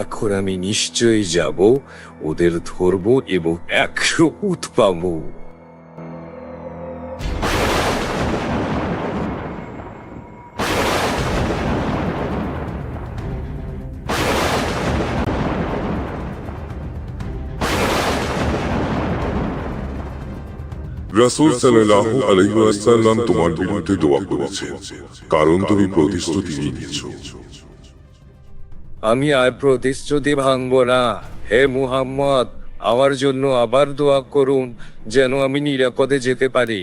এখন আমি নিশ্চয়ই যাব, ওদের ধরবো এবং 100 উট পাবো। রাসূল সাল্লাল্লাহু আলাইহি ওয়াসাল্লাম তোমার বিরুদ্ধে দোয়া করেছেন, কারণ তুমি প্রতিশ্রুতি নিয়েছো। আমি আর প্রতিশ্রুতি ভাঙব না। হে মুহাম্মদ, আমার জন্য আবার দোয়া করুন যেন আমি নিরাপদে যেতে পারি,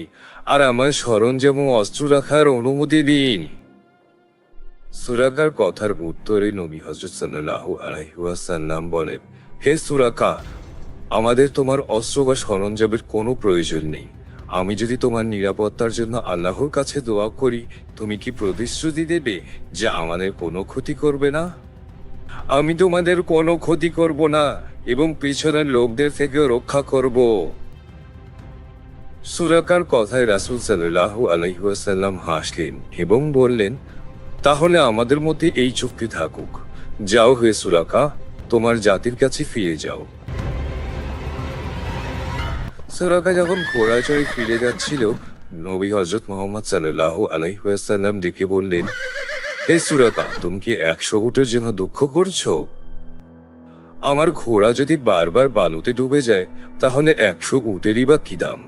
আর আমার সরঞ্জাম ও অস্ত্র রাখার অনুমতি দিন। সুরাকার কথার উত্তরে নবী হযরত সাল্লাল্লাহু আলাইহি ওয়াসাল্লাম বলেন, হে সুরাকা, আমাদের তোমার অস্ত্র বা সরঞ্জামের কোনো প্রয়োজন নেই। আমি যদি তোমার নিরাপত্তার জন্য আল্লাহর কাছে দোয়া করি, তুমি কি প্রতিশ্রুতি দেবে যে আমাদের কোনো ক্ষতি করবে না? আমি তোমাদের কোনো ক্ষতি করব না এবং পিছনের লোকদের থেকে রক্ষা করব। সুরাকার কথায় রাসূল সাল্লাল্লাহু আলাইহি ওয়াসাল্লাম হাসলেন এবং বললেন, তাহলে আমাদের মধ্যে এই চুক্তি থাকুক। যাও হে সুরাকা, তোমার জাতির কাছে ফিরে যাও। সুরাকা যখন ঘোড়া চড়ে ফিরে যাচ্ছিল, নবী হযরত মুহাম্মদ সাল্লাল্লাহু আলাইহি ওয়াসাল্লাম ডেকে বললেন, হে সুরাকা, তুমি কি 100 উটের জন্য দুঃখ করছো? আমার ঘোড়া যদি বারবার বালুতে ডুবে যায়, তাহলে 100 উটেরই বা কি দাম?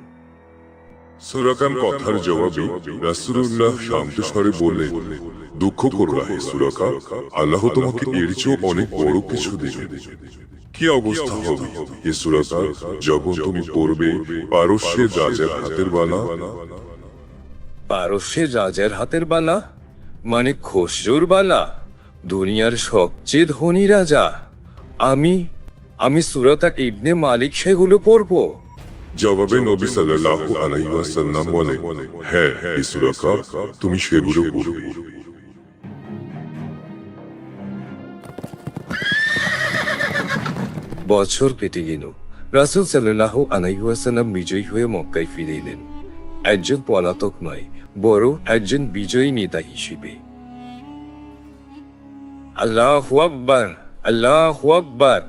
সুরাকার কথার জবাবে রাসূলুল্লাহ শান্ত স্বরে বললেন, দুঃখ করো না হে সুরাকা, আল্লাহ তোমাকে এর চেয়েও অনেক বড় কিছু দেবেন। কি অবস্থা হবে হে সুরাকা যখন তুমি পড়বে পারস্যের রাজার হাতের বালা? পারস্যের রাজার হাতের বালা মানে খসরুর বালা, দুনিয়ার সবচেয়ে ধনী রাজা। আমি সুরাতা ইবনে মালিক সেগুলো পড়বো? জবাবে নবী সাল্লাল্লাহু আলাইহি ওয়াসাল্লাম বলেন, হ্যাঁ হে সুরাকা, তুমি সেগুলো পড়বে। বছর কেটে গেল। রাসূল সাল্লাল্লাহু আলাইহি ওয়াসাল্লাম বিজয়ী হয়ে মক্কায় ফিরে এলেন, একজন পলাতক নয়, বরং একজন বিজয়ী নেতা হিসেবে। আল্লাহু আকবার, আল্লাহু আকবার।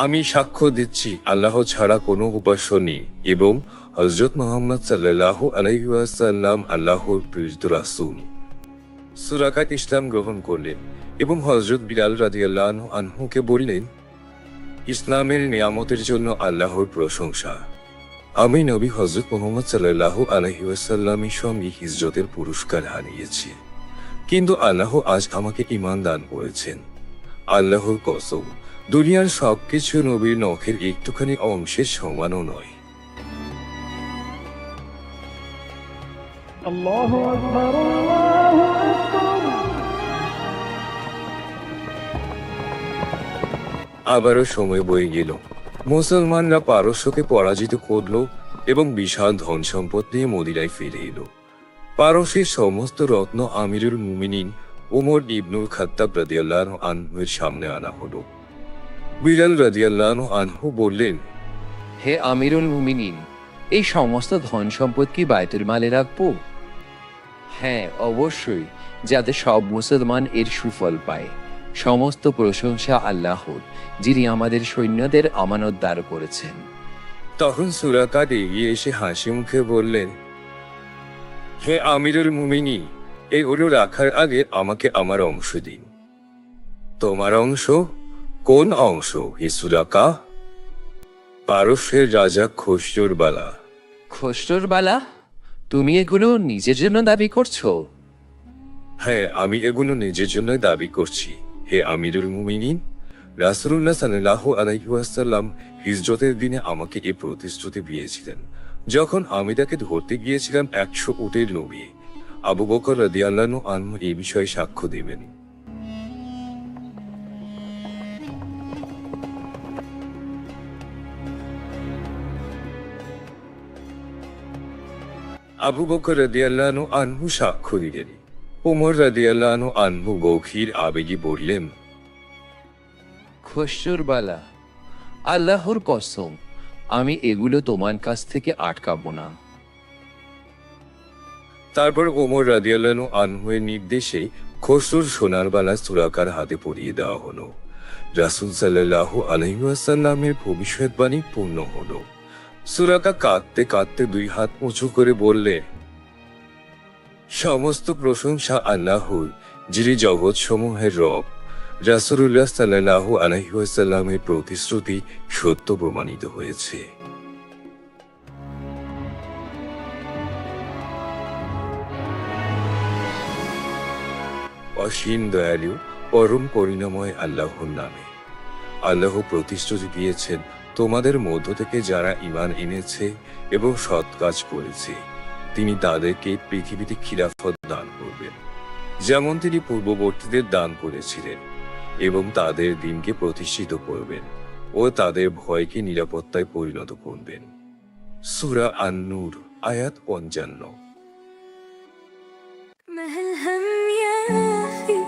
আমি সাক্ষ্য দিচ্ছি আল্লাহ ছাড়া কোনো উপাস্য নেই এবং হযরত মুহাম্মদ সাল্লাল্লাহু আলাইহি ওয়াসাল্লাম আল্লাহর প্রেরিত রাসূল। সুরাকা ইসলাম গ্রহণ করলেন এবং হযরত বিলাল রাদিয়াল্লাহু আনহুকে বললেন, ইসলামের নিয়ামতের জন্য আল্লাহর প্রশংসা। আমি নবী হযরত মুহাম্মদ সাল্লাল্লাহু আলাইহি ওয়াসাল্লামের সঙ্গে হিজরতের পুরস্কার হারিয়েছি, কিন্তু আল্লাহ আজ আমাকে ঈমান দান করেছেন। আল্লাহর কসম, দুনিয়ার সবকিছু নবীর নখের একটুখানি অংশের সমানও নয়। আবারও সময় বয়ে গেল। মুসলমানরা পারস্যকে পরাজিত করল এবং বিশাল ধন সম্পদ নিয়ে মদিনায় ফিরে এলো। পারস্যের সমস্ত রত্ন আমিরুল মুমিনিন ওমর ইবনুল খাত্তাব রাদিয়াল্লাহু আনহুর সামনে আনা হলো। বিলাল রাদিয়াল্লাহু আনহু বললেন, হে আমিরুল মুমিনিন, এই সমস্ত ধন সম্পদ কি বাইতুল মালে রাখবো? হ্যাঁ, অবশ্যই, যাতে সব মুসলমান এর সুফল পায়। সমস্ত প্রশংসা আল্লাহর, যিনি আমাদের সৈন্যদের আমানতদার করেছেন। তখন সুরাকা এগিয়ে এসে হাসি মুখে বললেন, হে আমিরুল মুমিনিন, এগুলো রাখার আগে আমাকে আমার অংশ দিন। তোমার অংশ? কোন অংশ হে সুরাকা? পারস্যের রাজা খসরুর বালা। খসরুর বালা? তুমি এগুলো নিজের জন্য দাবি করছো? হ্যাঁ, আমি এগুলো নিজের জন্য দাবি করছি হে আমিরুল মুমিনিন। রাসূলুল্লাহ সাল্লাল্লাহু আলাইহি ওয়াসাল্লাম হিজরতের দিনে আমাকে এই প্রতিশ্রুতি দিয়েছিলেন যখন আমি তাকে ধরতে গিয়েছিলাম 100 উটের লোভে। আবু বকর রাদিয়াল্লাহু আনহু এই বিষয়ে সাক্ষ্য দেবেন। আবু বকর রাদিয়াল্লাহু আনহু সাক্ষ্য দিলেন। ওমর রাদিয়াল্লাহু আনহু গভীর আবেগে বললেন, খসরুর বালা, আল্লাহর কসম, আমি এগুলো তোমার কাছ থেকে আটকাবো না। তারপর ওমর রাদিয়াল্লাহু আনহুর নির্দেশে খসরুর সোনার বালা সুরাকার হাতে পরিয়ে দেওয়া হলো। রাসূল সাল্লাল্লাহু আলাইহি ওয়াসাল্লামের ভবিষ্যৎবাণী পূর্ণ হলো। সুরাকা কাঁদতে কাঁদতে 2 হাত উঁচু করে বললে, সমস্ত প্রশংসা আল্লাহর, যিনি জগৎ সমূহের রব। রাসূলুল্লাহ সাল্লাল্লাহু আলাইহি ওয়াসাল্লামের প্রতিশ্রুতি সত্য প্রমাণিত হয়েছে। অসীম দয়ালু পরম করুণাময় আল্লাহর নামে। আল্লাহ প্রতিশ্রুতি দিয়েছেন, তোমাদের মধ্য থেকে যারা ঈমান এনেছে এবং সৎ কাজ করেছে তিনি তাদেরকে পৃথিবীতে খিলাফত দান করবেন, যেমন তিনি পূর্ববর্তীদের দান করেছিলেন, এবং তাদের দিনকে প্রতিষ্ঠিত করবেন ও তাদের ভয়কে নিরাপত্তায় পরিণত করবেন। সূরা আন-নূর আয়াত 55। ما هالهم يا أخي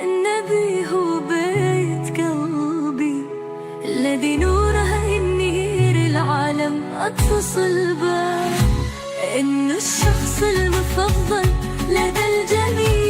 النبي هو بيت قلبي الذي نوره النير العالم أطفى صلبه إنه الشخص المفضل لدى الجميع